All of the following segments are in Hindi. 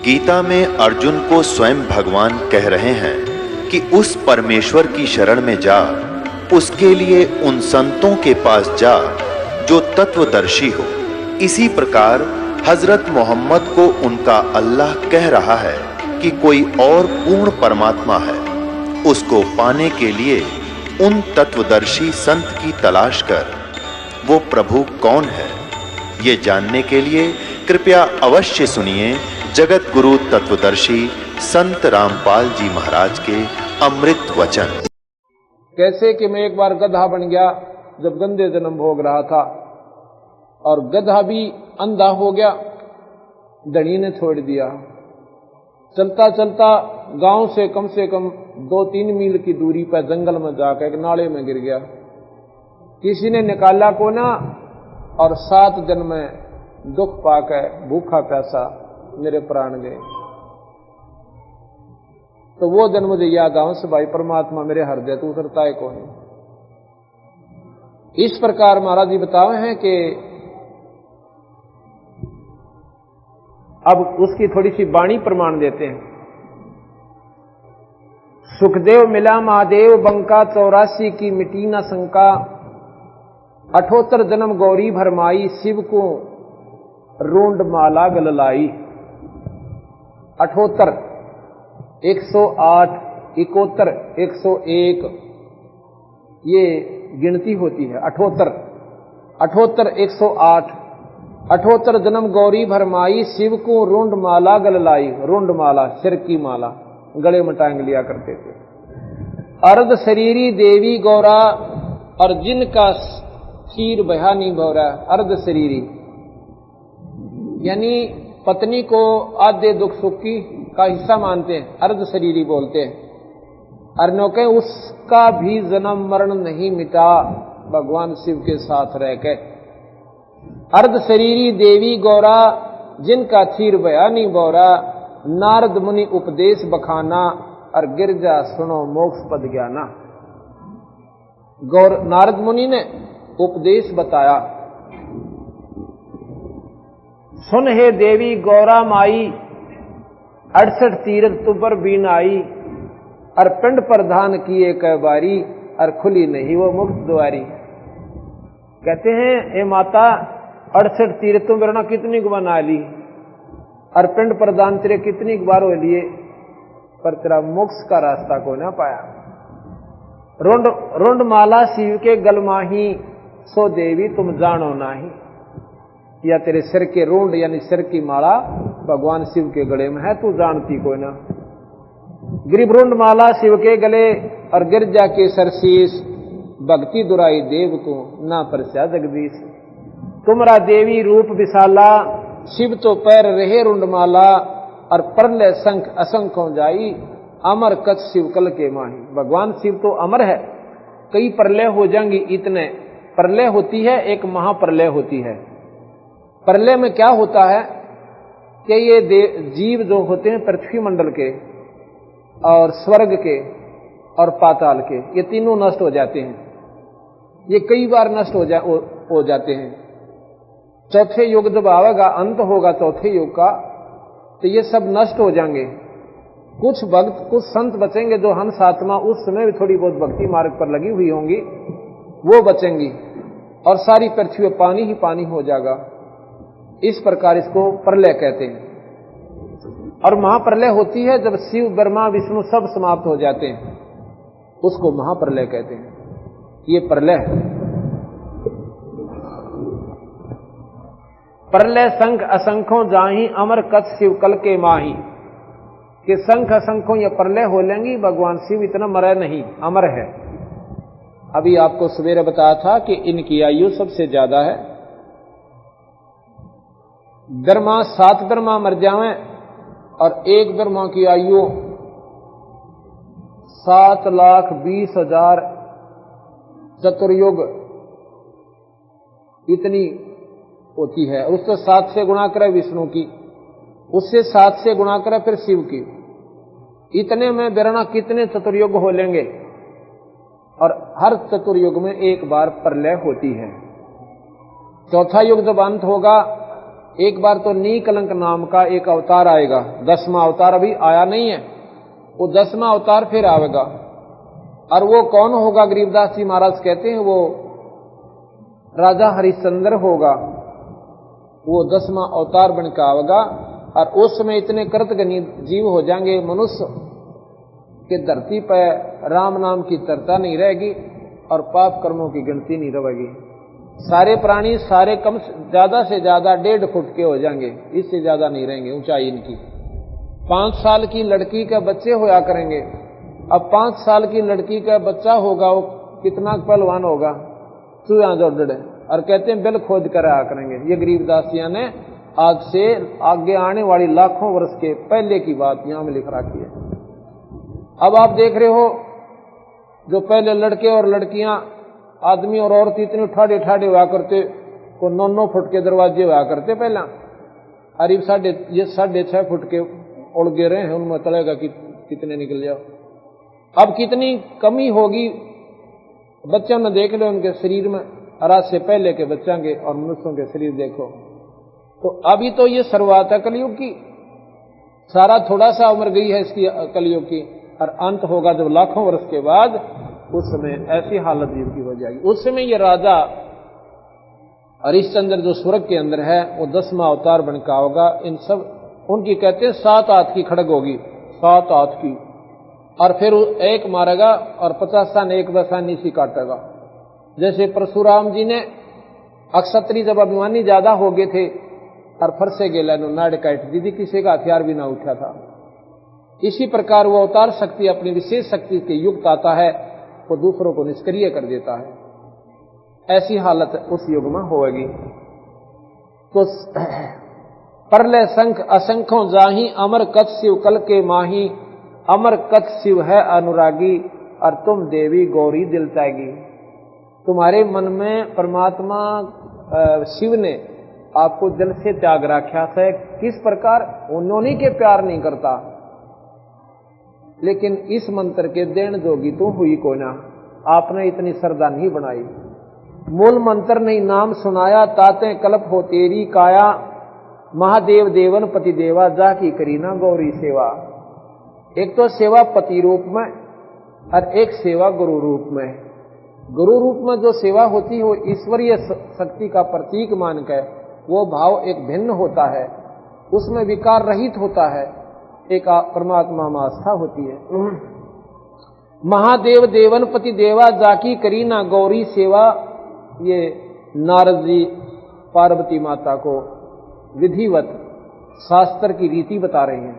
गीता में अर्जुन को स्वयं भगवान कह रहे हैं कि उस परमेश्वर की शरण में जा, उसके लिए उन संतों के पास जा जो तत्वदर्शी हो। इसी प्रकार हजरत मोहम्मद को उनका अल्लाह कह रहा है कि कोई और पूर्ण परमात्मा है, उसको पाने के लिए उन तत्वदर्शी संत की तलाश कर। वो प्रभु कौन है, ये जानने के लिए कृपया अवश्य सुनिए जगत गुरु तत्वदर्शी संत रामपाल जी महाराज के अमृत वचन। कैसे कि मैं एक बार गधा बन गया जब गंदे जन्म भोग रहा था, और गधा भी अंधा हो गया, धनी ने छोड़ दिया। चलता चलता गांव से कम 2-3 मील की दूरी पर जंगल में जाकर एक नाले में गिर गया। किसी ने निकाला को ना, और 7 दिन में दुख पाकर भूखा प्यासा मेरे प्राण गए। तो वो दिन मुझे याद आया से भाई परमात्मा मेरे हृदय तो उतरता है कौन। इस प्रकार महाराज जी बताए हैं कि अब उसकी थोड़ी सी वाणी प्रमाण देते हैं। सुखदेव मिला महादेव बंका, 84 की मिटी न शंका। 78 जन्म गौरी भरमाई, शिव को रोंड माला गललाई। 78, 108, 71, 101 ये गिनती होती है। 78, 108, 78 जन्म गौरी भरमाई, शिव को रोंड माला गललाई। रोंड माला सिर की माला गले में टांग लिया करते थे। अर्ध शरीरी देवी गौरा, और जिनका चीर बयानी गौरा। अर्ध शरीरी यानी पत्नी को आधे दुख सुख की का हिस्सा मानते हैं, अर्ध शरीरी बोलते हैं। अर्णों के उसका भी जन्म मरण नहीं मिटा, भगवान शिव के साथ रह के। अर्ध शरीरी देवी गौरा, जिनका चीर बयानी गौरा। नारद मुनि उपदेश बखाना, और गिरजा सुनो मोक्ष पद ज्ञाना। नारद मुनि ने उपदेश बताया। सुन हे देवी गौरा माई, 68 तीर्थ तुम पर बीन आई। और पिंड प्रधान किए कै बारी, और खुली नहीं वो मुक्त द्वारी। कहते हैं हे माता, 68 तीर्थ तुम मेरा कितनी बना ली, और पिंड प्रदान तेरे कितनी बार हो लिए, पर तेरा मोक्ष का रास्ता को ना पाया। रोंड माला शिव के गलमाही, सो देवी तुम जानो नाही। या तेरे सिर के रोंड यानी सिर की माला भगवान शिव के गले में है, तू जानती को ना। गिरिभ्रुंड माला शिव के गले, और गिरजा के सरशीस। भक्ति दुराई देव को ना परस्या जगदीश। तुमरा देवी रूप विशाला, शिव तो पैर रहे रुंडमाला। और प्रलय संख असंख्यों जाई, अमर कच शिव कल के माही। भगवान शिव तो अमर है, कई प्रलय हो जाएंगी। इतने प्रलय होती है, एक महाप्रलय होती है। प्रलय में क्या होता है कि ये जीव जो होते हैं पृथ्वी मंडल के, और स्वर्ग के, और पाताल के, ये तीनों नष्ट हो जाते हैं। ये कई बार नष्ट हो जाते हैं। चौथे युग जब आवेगा, अंत होगा चौथे युग का, तो ये सब नष्ट हो जाएंगे। कुछ भक्त, कुछ संत बचेंगे जो हंस आत्मा उस समय भी थोड़ी बहुत भक्ति मार्ग पर लगी हुई होंगी, वो बचेंगी। और सारी पृथ्वी पानी ही पानी हो जाएगा। इस प्रकार इसको प्रलय कहते हैं। और महाप्रलय होती है जब शिव ब्रह्मा विष्णु सब समाप्त हो जाते हैं, उसको महाप्रलय कहते हैं। ये प्रलय है। प्रलय संख असंख्यों जाही, अमर कच शिव कल के माही। कि संख असंख्यों ये प्रलय हो लेंगी, भगवान शिव इतना मरे नहीं, अमर है। अभी आपको सवेरे बताया था कि इनकी आयु सबसे ज्यादा है। ब्रह्मा 7 ब्रह्मा मर जावे, और एक ब्रह्मा की आयु 7,20,000 चतुर्युग इतनी होती है। उससे 7 से गुणा करे विष्णु की, उससे 7 से गुणा करे फिर शिव की। इतने में बिरना कितने चतुर्युग हो लेंगे। और हर चतुर्युग में एक बार प्रलय होती है। चौथा युग जब अंत होगा एक बार तो नीकलंक नाम का एक अवतार आएगा, 10वां अवतार अभी आया नहीं है, वो 10वां अवतार फिर आएगा। और वो कौन होगा? गरीबदास जी महाराज कहते हैं वो राजा हरिश्चंद्र होगा, वो 10वां अवतार बनकर आएगा। और उस समय इतने कृतघ्नी जीव हो जाएंगे मनुष्य कि धरती पर राम नाम की चर्चा नहीं रहेगी और पाप कर्मों की गिनती नहीं रहेगी। सारे प्राणी सारे कम ज्यादा से ज्यादा 1.5 फुट के हो जाएंगे, इससे ज्यादा नहीं रहेंगे ऊंचाई इनकी। 5 साल की लड़की के बच्चे होया करेंगे। अब 5 साल की लड़की का बच्चा होगा, वो कितना पहलवान होगा, चूहा जोड़े। और कहते हैं बिल खोद कर आया करेंगे। ये गरीबदासिया ने आज से आगे आने वाली लाखों वर्ष के पहले की बात यहां में लिख रखी है। अब आप देख रहे हो जो पहले लड़के और लड़कियां, आदमी और औरत इतने ठाड़े ठाड़े हुआ करते, को 9-9 फुट के दरवाजे हुआ करते पहला। अरे 6.5 फुट के उड़गे रहे हैं, उनमें तलेगा कि कितने निकल जाओ। अब कितनी कमी होगी बच्चों ने, देख लो उनके शरीर में, आज से पहले के बच्चों के और मनुष्यों के शरीर देखो। तो अभी तो ये शुरुआत है कलयुग की, सारा थोड़ा सा उम्र गई है इसकी कलयुग की, और अंत होगा जब लाखों वर्ष के बाद, उस समय ऐसी हालत जीव की हो जाएगी। उस समय ये राजा हरिश्चंद्र जो स्वर्ग के अंदर है वो 10वां अवतार बनकर होगा। इन सब उनकी कहते हैं 7 हाथ की खड़ग होगी, 7 हाथ की, और फिर एक मारेगा और 50 एक वैसा नीची काटेगा। जैसे परशुराम जी ने अक्षत्री जब अभिमानी ज्यादा हो गए थे और फरसे गेला नाड़ काट दी थी, किसी का हथियार भी ना उठा था। इसी प्रकार वो अवतार शक्ति अपनी विशेष शक्ति के युक्त आता है, वो दूसरों को निष्क्रिय कर देता है। ऐसी हालत उस युग में होगी। तो परले संख असंख्यों जाही, अमर कथ शिव कल के माही, अमर कथ शिव है अनुरागी, और तुम देवी गौरी दिल त्यागी। तुम्हारे मन में परमात्मा शिव ने आपको दिल से त्याग रखा है। किस प्रकार? उन्होंने के प्यार नहीं करता, लेकिन इस मंत्र के देन जोगी तो हुई को ना, आपने इतनी श्रद्धा नहीं बनाई। मूल मंत्र नहीं नाम सुनाया, ताते कल्प हो तेरी काया, महादेव देवन पति देवा, जा की करीना गौरी सेवा। एक तो सेवा पति रूप में और एक सेवा गुरु रूप में। गुरु रूप में जो सेवा होती है वो ईश्वरीय शक्ति का प्रतीक मानकर वो भाव एक भिन्न होता है, उसमें विकार रहित होता है, एक परमात्मा में आस्था होती है। महादेव देवन पति देवा, जाकी करीना गौरी सेवा। ये नारद जी पार्वती माता को विधिवत शास्त्र की रीति बता रहे हैं।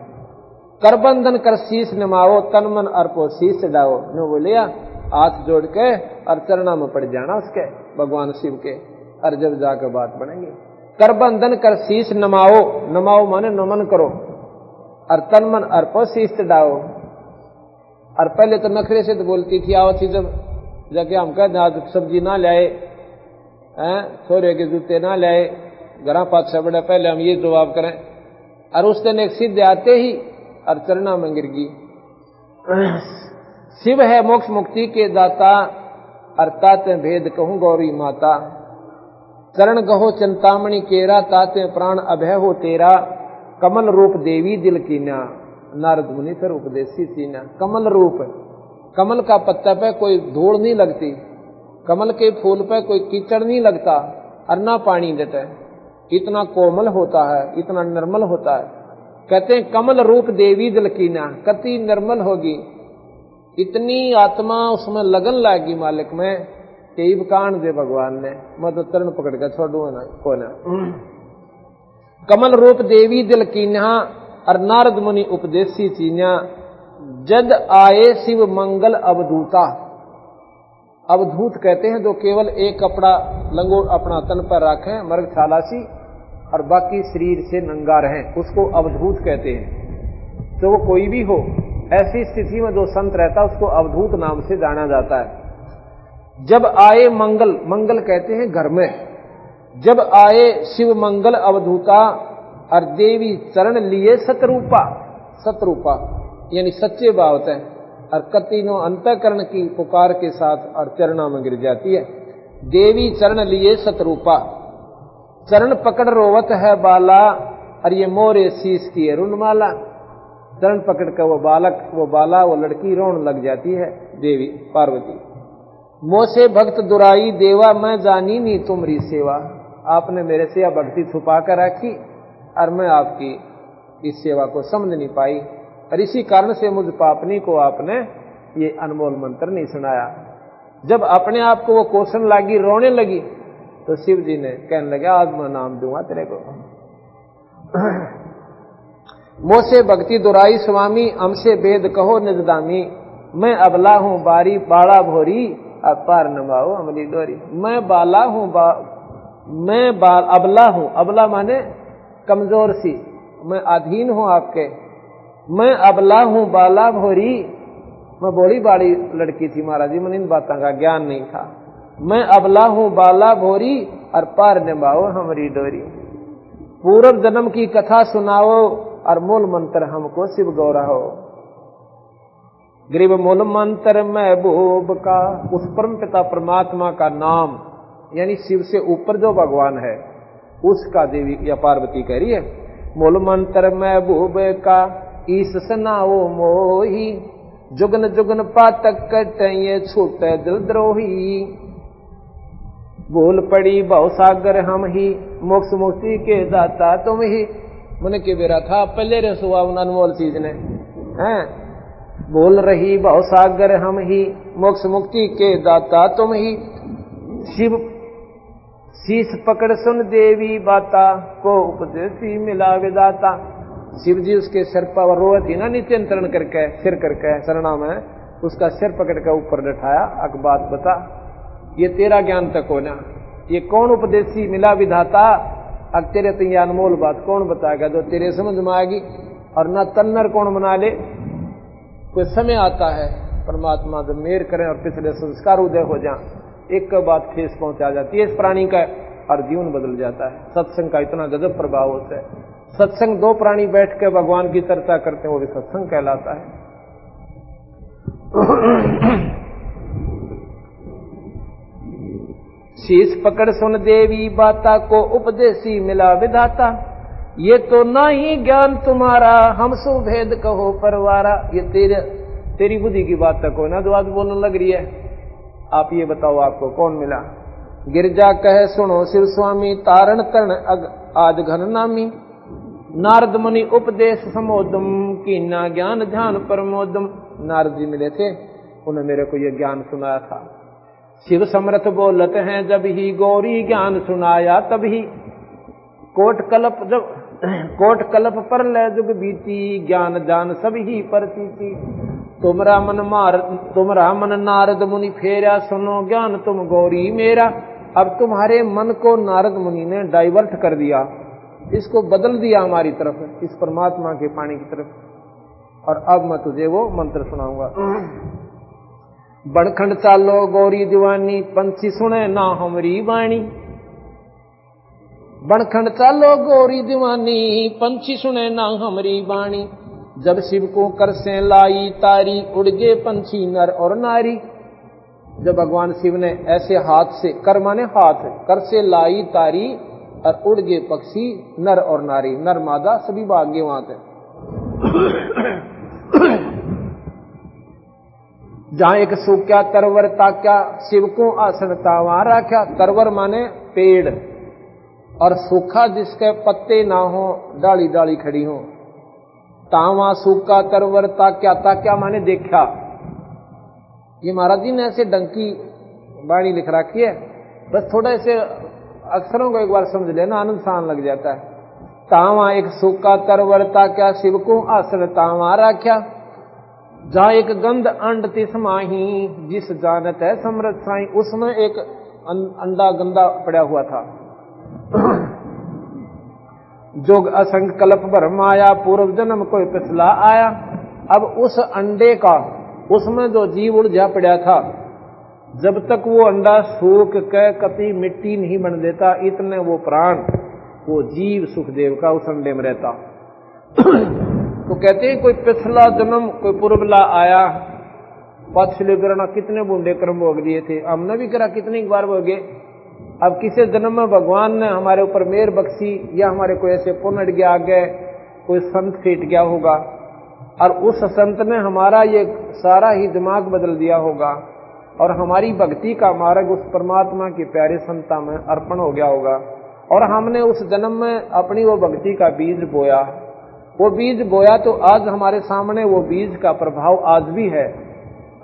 करबंधन कर शीश नमाओ, तन मन अर्पो शीश चढ़ाओ। ने बोलिया हाथ जोड़ के और चरणा में पड़ जाना उसके भगवान शिव के, और जब जाकर बात बनेगी। करबंधन कर शीश नमाओ, नमाओ माने नमन करो, और तन मन अर्पो शीश चढ़ाओ। और पहले तो नखरे से तो बोलती थी, आओ थी जब जाके हम कहते आज सब्जी ना लाए, छोरे के जूते ना लाए, घर पाछा बड़ा, पहले हम ये जवाब करें। और उस दिन एक सिद्ध आते ही और चरणा में गिर गई। शिव है मोक्ष मुक्ति के दाता, और ताते भेद कहूं गौरी माता। चरण गहो चिंतामणि केरा, ताते प्राण अभय हो तेरा। कमल रूप देवी दिल कीना, नारद मुनि फिर उपदेशी सीना। कमल रूप, कमल का पत्ता पे कोई धूल नहीं लगती, कमल के फूल पे कोई कीचड़ नहीं लगता, और ना पानी देता है। इतना कोमल होता है, इतना निर्मल होता है। कहते हैं कमल रूप देवी दिल कीना, कति निर्मल होगी, इतनी आत्मा उसमें लगन लागी मालिक में कि इब कान दे भगवान ने, मैं तो चरण पकड़ कर छोड़ू ना को ना। कमल रूप देवी दिल कीन्हा, और नारद मुनि उपदेशी चीन्या। जद आए शिव मंगल अवधूता। अवधूत कहते हैं जो केवल एक कपड़ा लंगोट अपना तन पर रखें मर्गशाला सी, और बाकी शरीर से नंगा रहें, उसको अवधूत कहते हैं। तो वो कोई भी हो, ऐसी स्थिति में जो संत रहता है उसको अवधूत नाम से जाना जाता है। जब आए मंगल, मंगल कहते हैं घर में। जब आए शिव मंगल अवधूता, और देवी चरण लिए सतरूपा। सतरूपा यानी सच्चे भाव है, और कतिनो अंतःकरण की पुकार के साथ और चरणों में गिर जाती है। देवी चरण लिए सतरूपा। चरण पकड़ रोवत है बाला, और ये मोरे शीश की है रुंडमाला। चरण पकड़ कर वो बालक, वो बाला, वो लड़की रोने लग जाती है देवी पार्वती। मोसे भक्त दुराई देवा, मैं जानी नहीं तुम्हारी सेवा। आपने मेरे से यह भक्ति छुपा कर रखी और मैं आपकी इस सेवा को समझ नहीं पाई, और इसी कारण से मुझ पापनी को आपने ये अनमोल मंत्र नहीं सुनाया। जब अपने आप को वो कोसन लगी, रोने लगी, तो शिव जी ने कहने लगे आज मैं नाम दूंगा तेरे को। मोसे भक्ति दुराई स्वामी, हमसे वेद कहो निजदामी। मैं अबला हूं बारी बाड़ा भोरी, अब पार नमाओ अमली डोरी। मैं बाला हूं अबला हूं, अबला माने कमजोर सी, मैं अधीन हूं आपके। मैं अबला हूं बाला भोरी, मैं बड़ी बाड़ी लड़की थी महाराज जी, मैंने इन बातों का ज्ञान नहीं था। मैं अबला हूं बाला भोरी, और पार निभाओ हमारी डोरी। पूर्व जन्म की कथा सुनाओ, और मूल मंत्र हमको शिव गौराहो। गरीब मूल मंत्र महबूब का, उस परम पिता परमात्मा का नाम, यानी शिव से ऊपर जो भगवान है उसका देवी या पार्वती कह रही है। मूल मंत्र महबूब का, ईस सनाओ मोही। जुगन जुगन पातक कटे छूटे दिल द्रोही। भूल पड़ी भव सागर हम ही, मोक्ष मुक्ति के दाता तुम ही। मन के बेरा था पहले रे सुहा अनमोल चीज ने हैं। बोल रही भव सागर हम ही, मोक्ष मुक्ति के दाता तुम ही। शिव शीश पकड़ सुन देवी बाता, को उपदेशी मिला विदाता। शिव जी उसके सिर पर रोए थी ना, नीचे तरण करके सिर करके शरणा में, उसका सिर पकड़ कर ऊपर बैठाया। अक बात बता, ये तेरा ज्ञान तक हो ना, ये कौन उपदेशी मिला विधाता। अब तेरे तो ये अनमोल बात कौन बताएगा जो तेरे समझ में आएगी, और ना तन्नर कौन बना ले। कोई समय आता है परमात्मा जब मेहर करें और पिछले संस्कार उदय हो जाए, एक बात ठेस पहुंचा जाती है इस प्राणी का, और जीवन बदल जाता है। सत्संग का इतना गजब प्रभाव होता है। सत्संग दो प्राणी बैठ के भगवान की चर्चा करते हैं, वो भी सत्संग कहलाता है। शीश पकड़ सुन देवी बाता, को उपदेशी मिला विधाता। ये तो ना ही ज्ञान तुम्हारा, हम सो भेद कहो परवारा। ये तेरी बुद्धि की बात तक हो ना जो आज बोलने लग रही है। आप ये बताओ आपको कौन मिला। गिरजा कहे सुनो शिव स्वामी, तारण तरण आज घन नामी। नारद मुनि उपदेश समोदम, कीना ज्ञान ध्यान परमोदम। नारद जी मिले थे, उन्होंने मेरे को ये ज्ञान सुनाया था। शिव समर्थ बोलत हैं जब ही, गौरी ज्ञान सुनाया तभी। कोट कल्प पर ले जुग बीती, ज्ञान जान सब ही परतीति। तुमरा मन नारद मुनि फेरा, सुनो ज्ञान तुम गौरी मेरा। अब तुम्हारे मन को नारद मुनि ने डाइवर्ट कर दिया, इसको बदल दिया हमारी तरफ, इस परमात्मा के पानी की तरफ। और अब मैं तुझे वो मंत्र सुनाऊंगा। बनखंड चालो गौरी दीवानी, पंछी सुने ना हमरी वाणी। बनखंड चालो गौरी दीवानी, पंछी सुने ना हमरी वाणी। जब शिव को कर से लाई तारी, उड़ गए पंछी नर और नारी। जब भगवान शिव ने ऐसे हाथ से, कर माने हाथ, कर से लाई तारी, और उड़ गए पक्षी नर और नारी। नर मादा सभी भाग गए वहां से। जहां एक सूख्या तरवर ताक्या, शिव को आसन तावा राख्या। तरवर माने पेड़, और सूखा जिसके पत्ते ना हो, डाली डाली खड़ी हो। तावा सूखा तरवर ताक्या, ताक्या माने देखा। ये महाराज जी ने ऐसे डंकी बाणी लिख रखी है, बस थोड़ा ऐसे अक्षरों को एक बार समझ लेना, आनंद सान लग जाता है। तावा एक सूखा तरवर ताक्या, शिव को आसन तावा राख्या। जहां एक गंध अंड तिस माही, जिस जानत है समृत साई। उसमें एक अंडा गंदा पड़ा हुआ था। जोग असंग कल्प भर माया, पूर्व जन्म कोई पिछला आया। अब उस अंडे का, उसमें जो जीव उलझा पड़ा था, जब तक वो अंडा सूख के कभी मिट्टी नहीं बन देता, इतने वो प्राण, वो जीव सुखदेव का उस अंडे में रहता। तो कहते हैं कोई पिछला जन्म कोई पूर्वला आया, पछले करना कितने बूंदे कर्म भोग दिए थे, हमने भी करा कितनी बार भोगे। अब किसी जन्म में भगवान ने हमारे ऊपर मेहर बख्शी या हमारे कोई ऐसे पुण्य अट गया, आगे कोई संत फेट गया होगा और उस संत ने हमारा ये सारा ही दिमाग बदल दिया होगा और हमारी भक्ति का मार्ग उस परमात्मा की प्यारे संता में अर्पण हो गया होगा और हमने उस जन्म में अपनी वो भक्ति का बीज बोया। वो बीज बोया तो आज हमारे सामने वो बीज का प्रभाव आज भी है।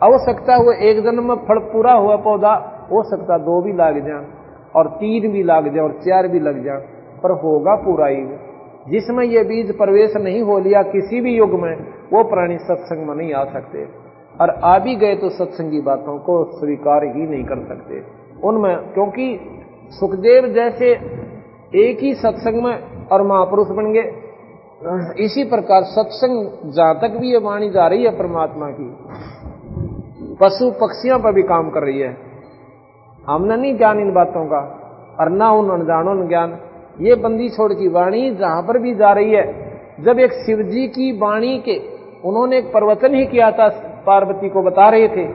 हो सकता है वो एक जन्म में फल पूरा हुआ पौधा, हो सकता 2 भी लग जाए और 3 भी लग जाए और 4 भी लग जाए, पर होगा पूरा ही। जिसमें ये बीज प्रवेश नहीं हो लिया किसी भी युग में, वो प्राणी सत्संग में नहीं आ सकते और आ भी गए तो सत्संगी बातों को स्वीकार ही नहीं कर सकते उनमें, क्योंकि सुखदेव जैसे एक ही सत्संग में और महापुरुष बन गए, इसी प्रकार सत्संग जहां तक भी ये वाणी जा रही है परमात्मा की, पशु पक्षियों पर भी काम कर रही है। हमने नहीं ज्ञान इन बातों का और ना उन अनजानों ने ज्ञान। ये बंदी छोड़ की वाणी जहां पर भी जा रही है, जब एक शिव जी की वाणी के उन्होंने एक प्रवचन ही किया था, पार्वती को बता रहे थे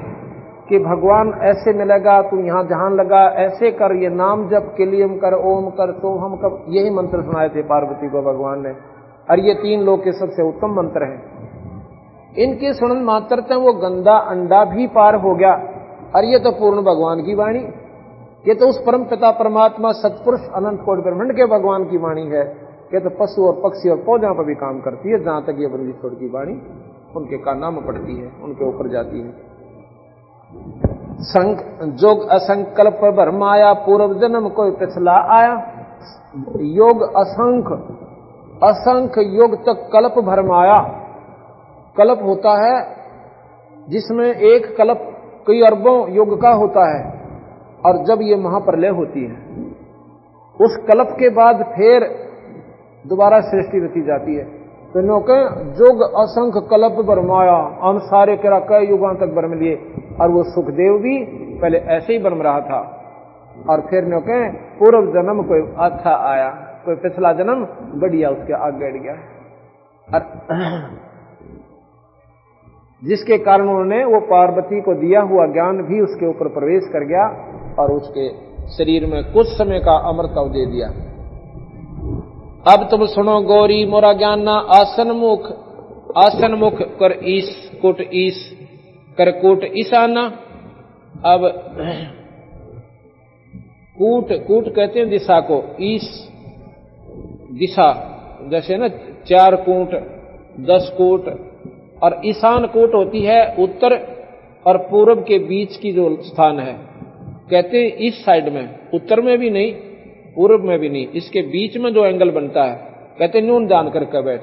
कि भगवान ऐसे मिलेगा, तू यहां जहां लगा ऐसे कर, ये नाम जप किलियम कर, ओम कर, तो हम कर, यही मंत्र सुनाए थे पार्वती को भगवान ने। और ये 3 लोक के सबसे उत्तम मंत्र हैं। इनके सुनन मात्र से वो गंदा अंडा भी पार हो गया और ये तो पूर्ण भगवान की वाणी, ये तो उस परम पिता परमात्मा सतपुरुष अनंत कोटि ब्रह्मांड के भगवान की वाणी है। ये तो पशु और पक्षी और पौधों पर भी काम करती है, जहां तक ये बंदी छोड़ की वाणी उनके कानों में पड़ती है, उनके ऊपर जाती है। जोग असंकल्प भरमाया, पूर्व जन्म कोई पिछला आया। योग असंख्य योग तक कल्प भरमाया। कल्प होता है जिसमें एक कल्प कई अरबों युग का होता है और जब ये महाप्रलय होती है उस कल्प के बाद फिर दोबारा सृष्टि रची जाती है। तो नौके जोग असंख्य कल्प भरमाया, हम सारे करा कई युगों तक भरम लिए। और वो सुखदेव भी पहले ऐसे ही भरम रहा था और फिर नौके पूर्व जन्म कोई अच्छा आया, कोई पिछला जन्म बढ़िया उसके आगे बढ़ गया और जिसके कारण उन्होंने वो पार्वती को दिया हुआ ज्ञान भी उसके ऊपर प्रवेश कर गया और उसके शरीर में कुछ समय का अमृतव दे दिया। अब तुम सुनो गौरी मोरा ज्ञाना, आसन मुख कर ईस कुट ईस कर कूट ईशाना। अब कूट कहते हैं दिशा को, ईस दिशा, जैसे ना 4 कूट 10 कूट, और ईशान कूट होती है उत्तर और पूर्व के बीच की जो स्थान है, कहते हैं इस साइड में, उत्तर में भी नहीं पूर्व में भी नहीं, इसके बीच में जो एंगल बनता है, कहते न्यून जान करके बैठ।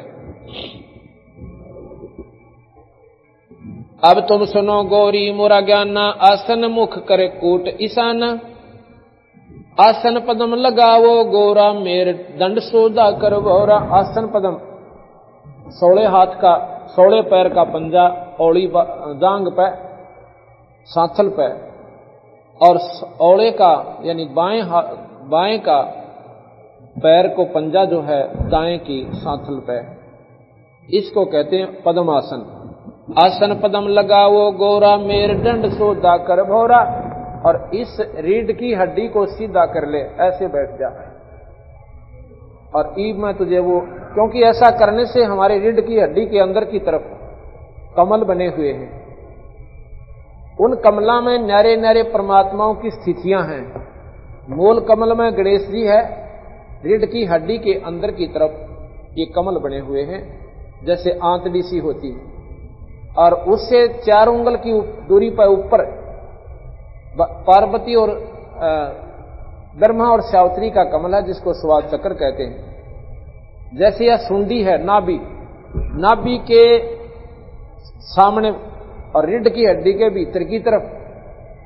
अब तुम सुनो गौरी मोरा ज्ञाना, आसन मुख करे कूट ईशान। आसन पदम लगावो गोरा, मेर दंड सोदा कर भोरा। आसन पदम 16 हाथ का 16 पैर का पंजा, औली जांग पे, सांथल पे, और औले का यानी बाएं का पैर को पंजा जो है दाएं की सांथल पे, इसको कहते हैं पद्मासन। आसन पदम लगावो गोरा, मेर दंड सोदा कर भोरा। और इस रीढ़ की हड्डी को सीधा कर ले, ऐसे बैठ जा। और ईब में तुझे वो, क्योंकि ऐसा करने से हमारे रीढ़ की हड्डी के अंदर की तरफ कमल बने हुए हैं, उन कमला में न्यारे न्यारे परमात्माओं की स्थितियां हैं। मूल कमल में गणेश जी है, रीढ़ की हड्डी के अंदर की तरफ ये कमल बने हुए हैं, जैसे आंतड़ी सी होती है, और उससे 4 उंगल की दूरी पर ऊपर पार्वती और ब्रह्मा और सावित्री का कमल है, जिसको स्वाद चक्र कहते हैं। जैसे यह सुंडी है, नाभि के सामने और रीढ़ की हड्डी के भीतर की तरफ,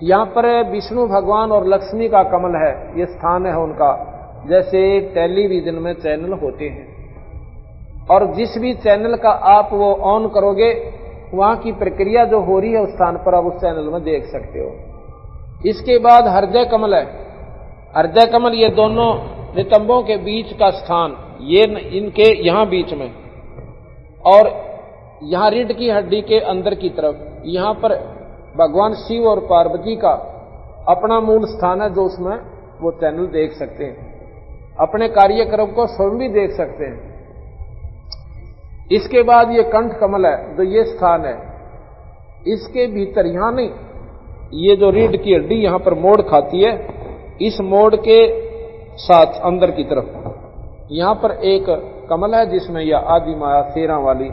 यहां पर विष्णु भगवान और लक्ष्मी का कमल है, ये स्थान है उनका। जैसे टेलीविजन में चैनल होते हैं, और जिस भी चैनल का आप वो ऑन करोगे, वहां की प्रक्रिया जो हो रही है उस स्थान पर आप उस चैनल में देख सकते हो। इसके बाद हृदय कमल है। हृदय कमल ये दोनों नितंबों के बीच का स्थान, ये इनके यहां बीच में, और यहां रीढ़ की हड्डी के अंदर की तरफ, यहां पर भगवान शिव और पार्वती का अपना मूल स्थान है, जो उसमें वो चैनल देख सकते हैं, अपने कार्यक्रम को स्वयं भी देख सकते हैं। इसके बाद ये कंठ कमल है, जो ये स्थान है, इसके भीतर यहां नहीं, ये जो रीढ़ की हड्डी यहां पर मोड़ खाती है, इस मोड़ के साथ अंदर की तरफ यहां पर एक कमल है जिसमें यह आदि माया, शेरा वाली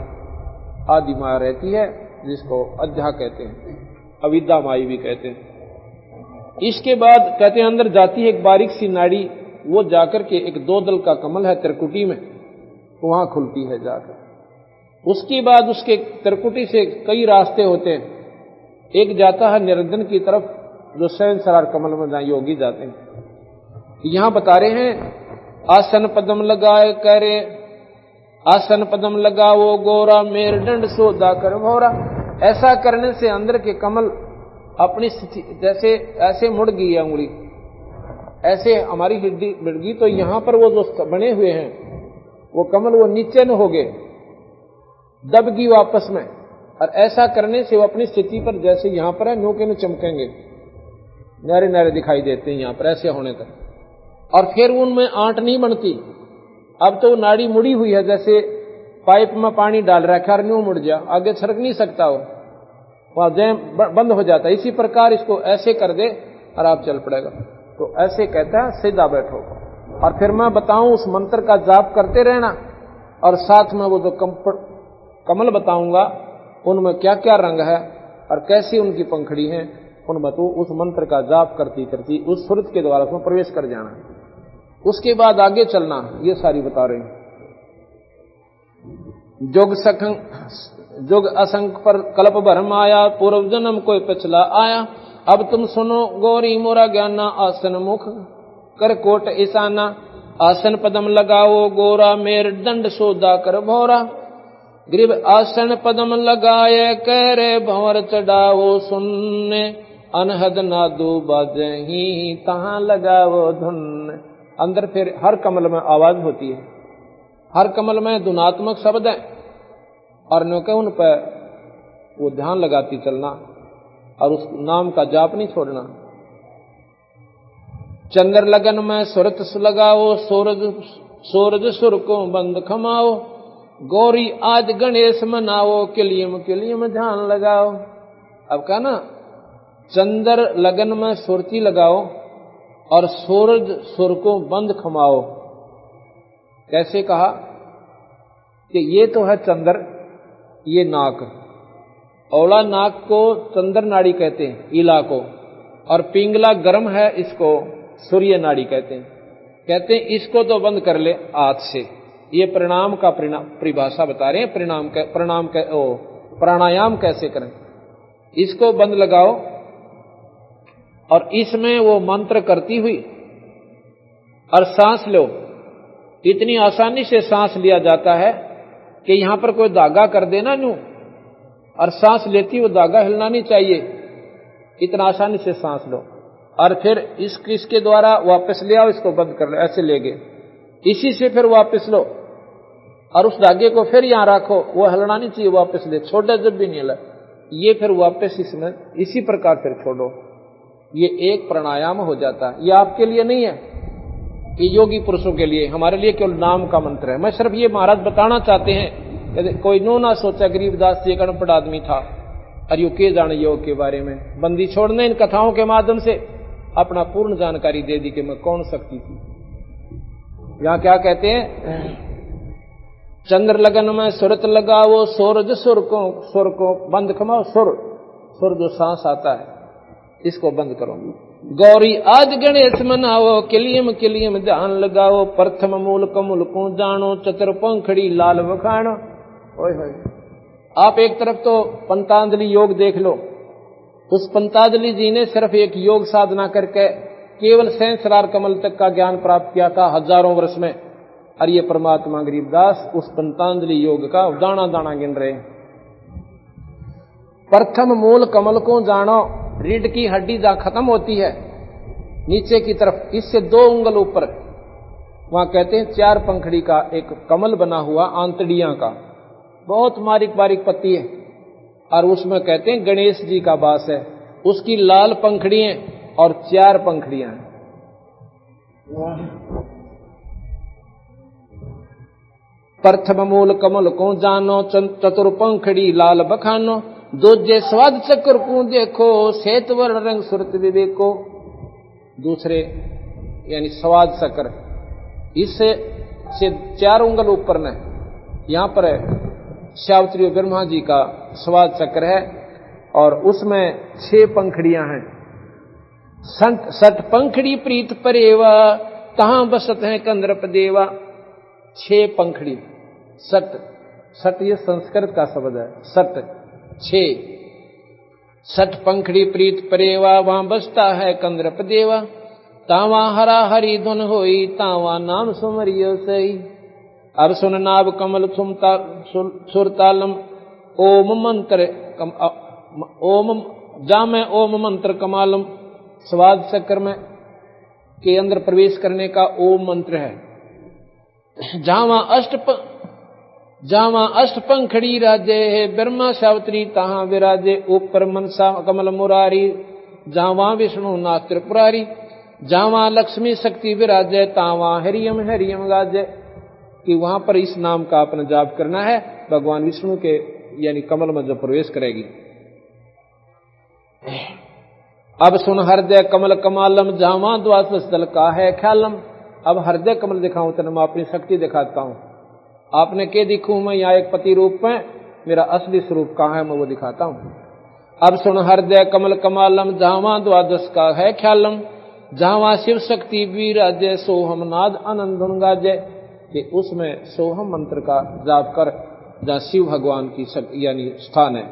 आदि माया रहती है, जिसको अध्या कहते हैं, अविद्या माई भी कहते हैं। इसके बाद कहते हैं अंदर जाती है एक बारीक सी नाड़ी, वो जाकर के एक 2 दल का कमल है त्रिकुटी में, वहां खुलती है जाकर। उसके बाद उसके त्रिकुटी से कई रास्ते होते हैं, एक जाता है निरंजन की तरफ, जो सहस्रार कमल में जहां योगी जाते हैं। यहां बता रहे हैं आसन पदम लगाए करे, आसन पदम लगाओ गोरा, मेरुदंड सोदा कर भौरा। ऐसा करने से अंदर के कमल अपनी स्थिति, जैसे ऐसे मुड़ गई है उंगली, ऐसे हमारी हड्डी बढ़ गई, तो यहां पर वो जो बने हुए हैं वो कमल वो नीचे न हो गए, दब गई वापस में। और ऐसा करने से वो अपनी स्थिति पर जैसे यहां पर है, न्यू के न्यू चमकेंगे, नारे नारे दिखाई देते हैं यहां पर, ऐसे होने तक। और फिर उनमें आंट नहीं बनती, अब तो नाड़ी मुड़ी हुई है, जैसे पाइप में पानी डाल रखा है, न्यू मुड़ जा, आगे छरक नहीं सकता वो, वहां जैम बंद हो जाता है। इसी प्रकार इसको ऐसे कर दे और आप चल पड़ेगा। तो ऐसे कहता है सीधा बैठो, और फिर मैं बताऊं उस मंत्र का जाप करते रहना, और साथ में वो जो कमल बताऊंगा उनमें क्या क्या रंग है और कैसी उनकी पंखड़ी है, उनमें तो उस मंत्र का जाप करती करती उस सुरत के द्वारा उसमें प्रवेश कर जाना। उसके बाद आगे चलना, ये सारी बता रहे हैं। जुग असंख पर कल्प भरम आया, पूर्व जन्म कोई पिछला आया। अब तुम सुनो गौरी मोरा ज्ञाना, आसन मुख कर कोट ईशाना। आसन पदम लगाओ गोरा, मेरुदंड सोदा कर भौरा। ग्रीव आसन पदम लगाए करे, भंवर चढ़ाओ सुनने। अनहद नादू बाजही, तहां लगाओ धुन। अंदर फिर हर कमल में आवाज होती है, हर कमल में धुनात्मक शब्द है, और न्योंकि उन पर वो ध्यान लगाती चलना और उस नाम का जाप नहीं छोड़ना। चंद्र लगन में सुरत लगाओ, सूरज सुर को बंद खमाओ। गौरी आज गणेश मनाओ, किलियम किलियम ध्यान लगाओ। अब कहा ना, चंद्र लगन में सुरती लगाओ और सूरज सुर को बंद खमाओ। कैसे कहा कि ये तो है चंद्र, ये नाक, औला नाक को चंद्र नाड़ी कहते हैं, ईला को, और पिंगला गर्म है, इसको सूर्य नाड़ी कहते हैं। कहते हैं इसको तो बंद कर ले हाथ से। ये प्रणाम का परिभाषा बता रहे हैं, प्राणायाम कैसे करें। इसको बंद लगाओ और इसमें वो मंत्र करती हुई और सांस लो। इतनी आसानी से सांस लिया जाता है कि यहां पर कोई धागा कर देना न्यू, और सांस लेती वो धागा हिलना नहीं चाहिए, इतना आसानी से सांस लो। और फिर इसके द्वारा वापस ले आओ, इसको बंद कर लो, ऐसे ले गए, इसी से फिर वापस लो और उस धागे को फिर यहां रखो, वो हिलना नहीं चाहिए, वापस ले, छोड़ो जब भी नहीं हिला, ये फिर वापस इसमें इसी प्रकार फिर छोड़ो। ये एक प्राणायाम हो जाता है। ये आपके लिए नहीं है, ये योगी पुरुषों के लिए, हमारे लिए केवल नाम का मंत्र है। मैं सिर्फ ये महाराज बताना चाहते हैं, कोई नो ना सोचा गरीबदास जी एक अनपढ़ आदमी था और यो के जाने योग के बारे में, बंदी छोड़ने इन कथाओं के माध्यम से अपना पूर्ण जानकारी दे दी कि मैं कौन शक्ति थी। यहां क्या कहते हैं, चंद्र लगन में सुरत लगाओ, सूरज सुर को बंद खमाओ। सुर जो सांस आता है इसको बंद करो। गौरी आज गणेश मनाओ, किलियम किलियम ध्यान लगाओ। प्रथम मूल कमूल को जानो, चतुर पंखड़ी लाल बखानो। ओए होए, आप एक तरफ तो पंतांजलि योग देख लो, उस पंतांजलि जी ने सिर्फ एक योग साधना करके केवल सहस्रार कमल तक का ज्ञान प्राप्त किया था हजारों वर्ष में, और ये परमात्मा गरीबदास उस पंतांजलि योग का दाना दाना गिन रहे। प्रथम मूल कमल को जानो, रीढ़ की हड्डी जहां खत्म होती है नीचे की तरफ, इससे 2 उंगल ऊपर, वहां कहते हैं 4 पंखड़ी का एक कमल बना हुआ, आंतड़ियां का, बहुत बारीक बारीक पत्ती है, और उसमें कहते हैं गणेश जी का वास है। उसकी लाल पंखड़ियां और 4 पंखड़ियां हैं। प्रथम मूल कमल को जानो, चतुर पंखड़ी लाल बखानो, दूजे स्वाद चक्र को देखो, श्वेत वर्ण रंग सुरत विवेको। दूसरे यानी स्वाद चक्र, इससे से 4 उंगल ऊपर न, यहां पर सावित्री ब्रह्मा जी का स्वाद चक्र है और उसमें 6 पंखड़ियां हैं। सठ पंखड़ी प्रीत परेवा, तहां बसत है कंद्रप देवा। 6 पंखड़ी, सठ ये संस्कृत का शब्द है, सठ 6। सठ पंखड़ी प्रीत परेवा, वहां बसता है कंद्रप देवा। तावा हरा हरी धुन होई, तावा नाम सुमरियो सही। अब सुन नाभ कमल सुरतालम, ओम मंत्र ओम जामे ओम मंत्र कमालम। स्वाद चक्र में के अंदर प्रवेश करने का ओम मंत्र है। जहां अष्ट पंखड़ी राजे है, ब्रह्मा सावित्री तहां विराजे। ऊपर मनसा कमल मुरारी, जहां विष्णु नाथ त्रिपुरारी। जहां लक्ष्मी शक्ति विराजे, तावा हरियम हरियम गाजे। कि वहां पर इस नाम का अपना जाप करना है, भगवान विष्णु के यानी कमल में जो प्रवेश करेगी। अब सुन हृदय कमल कमालम, जहां द्वादश दल का है ख्यालम। अब हृदय कमल दिखाऊं तो मैं अपनी शक्ति दिखाता हूं। आपने के दिखूं मैं यहाँ एक पति रूप में, मेरा असली स्वरूप कहाँ है मैं वो दिखाता हूं। अब सुन हृदय कमल कमालम, जहां द्वादश का है ख्यालम। जहां शिव शक्ति विराजे, सोहम नाद आनंद धुन गाजे। कि उसमें सोहम मंत्र का जाप कर, जहां शिव भगवान की यानी स्थान है।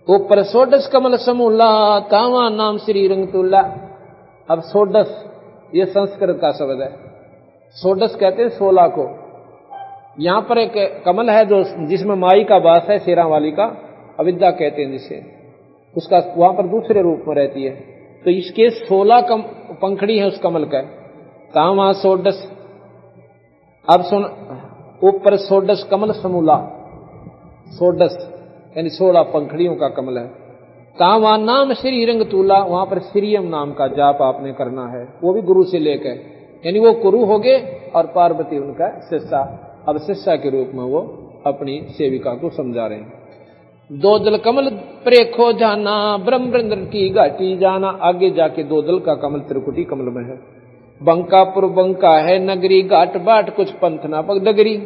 ऊपर सोडस कमल समूला, तावा नाम श्री रंग तुल्ला। अब सोडस ये संस्कृत का शब्द है। सोडस कहते हैं 16 को। यहां पर एक कमल है जो जिसमें माई का वास है, शेरा वाली का, अविद्या कहते हैं जिसे, उसका वहां पर दूसरे रूप में रहती है। तो इसके 16 पंखड़ी है उस कमल का, तावा सोडस। अब सुन ऊपर सोडस कमल समूला, सोडस यानी 16 पंखड़ियों का कमल है। तावा नाम श्री रंग तूला, वहां पर श्रीयम नाम का जाप आपने करना है, वो भी गुरु से लेकर, यानी वो गुरु हो गए और पार्वती उनका शिष्या। अब शिष्या के रूप में वो अपनी सेविका को समझा रहे हैं। 2 दल कमल प्रेखो जाना, ब्रह्मरंद्र की घाटी जाना। आगे जाके 2 दल का कमल त्रिकुटी कमल में है। बंकापुर बंका है नगरी, घाट बाट कुछ पंथ ना पग डगरी।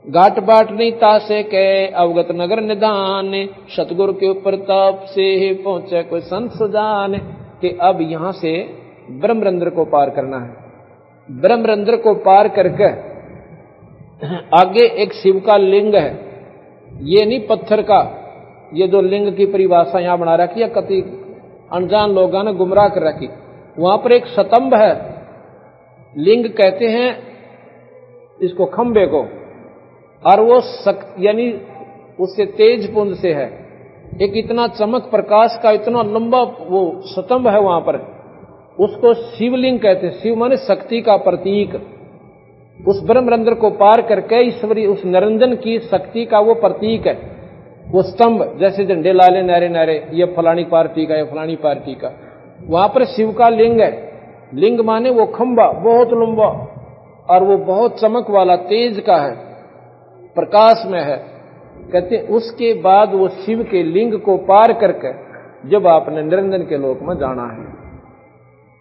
घाट बाट नहीं तासे के, अवगत नगर निदान। सतगुरु के ऊपर ताप से ही पहुंचे कोई संत सुजान। कि अब यहां से ब्रह्मरंध्र को पार करना है। ब्रह्मरंध्र को पार करके आगे एक शिव का लिंग है, ये नहीं पत्थर का। ये जो लिंग की परिभाषा यहां बना रखी है, कति अनजान लोगों ने गुमराह कर रखी। वहां पर एक स्तंभ है, लिंग कहते हैं इसको खंबे को, और वो यानी उससे तेज पुंज से है। एक इतना चमक प्रकाश का इतना लंबा वो स्तंभ है वहां पर, उसको शिवलिंग कहते हैं। शिव माने शक्ति का प्रतीक। उस ब्रह्मरंध्र को पार करके ईश्वरी उस निरंजन की शक्ति का वो प्रतीक है वो स्तंभ। जैसे झंडे लाले नारे नारे, ये फलानी पार्टी का, ये फलानी पार्टी का। वहां पर शिव का लिंग है। लिंग माने वो खंबा बहुत लंबा, और वो बहुत चमक वाला तेज का है, प्रकाश में है। कहते उसके बाद वो शिव के लिंग को पार करके जब आपने निरंजन के लोक में जाना है।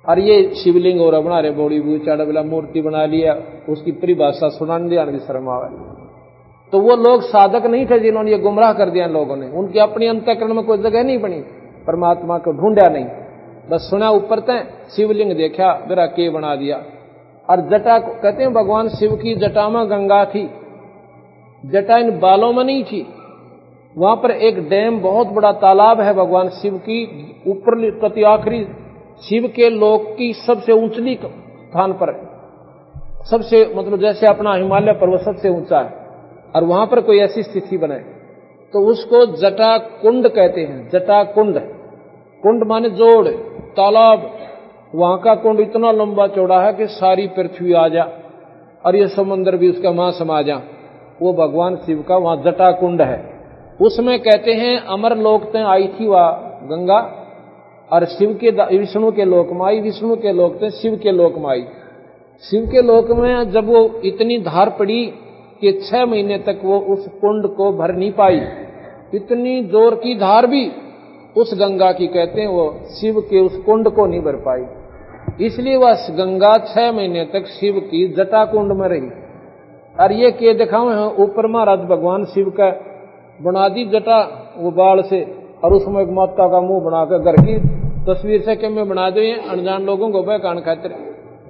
और ये शिवलिंग और बना रहे, बौड़ी बू चाड़ा मूर्ति बना लिया, उसकी परिभाषा सुनाने दिया भी शर्म आवे। तो वो लोग साधक नहीं थे जिन्होंने ये गुमराह कर दिया लोगों ने। उनकी अपनी अंतःकरण में कोई जगह नहीं बनी, परमात्मा को ढूंढा नहीं, बस सुना ऊपर तय, शिवलिंग देखा, मेरा के बना दिया। और जटा कहते हैं भगवान शिव की जटा में गंगा थी, जटा इन बालों में नहीं थी। वहां पर एक डैम, बहुत बड़ा तालाब है भगवान शिव की ऊपर प्रति आखिरी शिव के लोक की सबसे ऊंचली स्थान पर, सबसे मतलब जैसे अपना हिमालय पर्वत सबसे ऊंचा है, और वहां पर कोई ऐसी स्थिति बने तो उसको जटा कुंड कहते हैं। जटा कुंड, कुंड माने जोड़, तालाब। वहां का कुंड इतना लंबा चौड़ा है कि सारी पृथ्वी आ जा, और ये समुद्र भी उसका वहां समा जा। वो भगवान शिव का वहां जटा कुंड है। उसमें कहते हैं अमर लोक तय आई थी वह गंगा, और विष्णु के लोक में आई। विष्णु के लोक थे शिव के लोक में आई। शिव के लोक में जब वो इतनी धार पड़ी कि 6 महीने तक वो उस कुंड को भर नहीं पाई, इतनी जोर की धार भी उस गंगा की, कहते हैं वो शिव के उस कुंड को नहीं भर पाई, इसलिए वह गंगा 6 महीने तक शिव की जटा कुंड में रही। और ये के दिखाओ है ऊपर महाराज भगवान शिव का बना दी जटा वो बाल से, और उसमें एक माता का मुंह बनाकर घर की तस्वीर से के में बना दो अनजान लोगों को बहकान खातिर,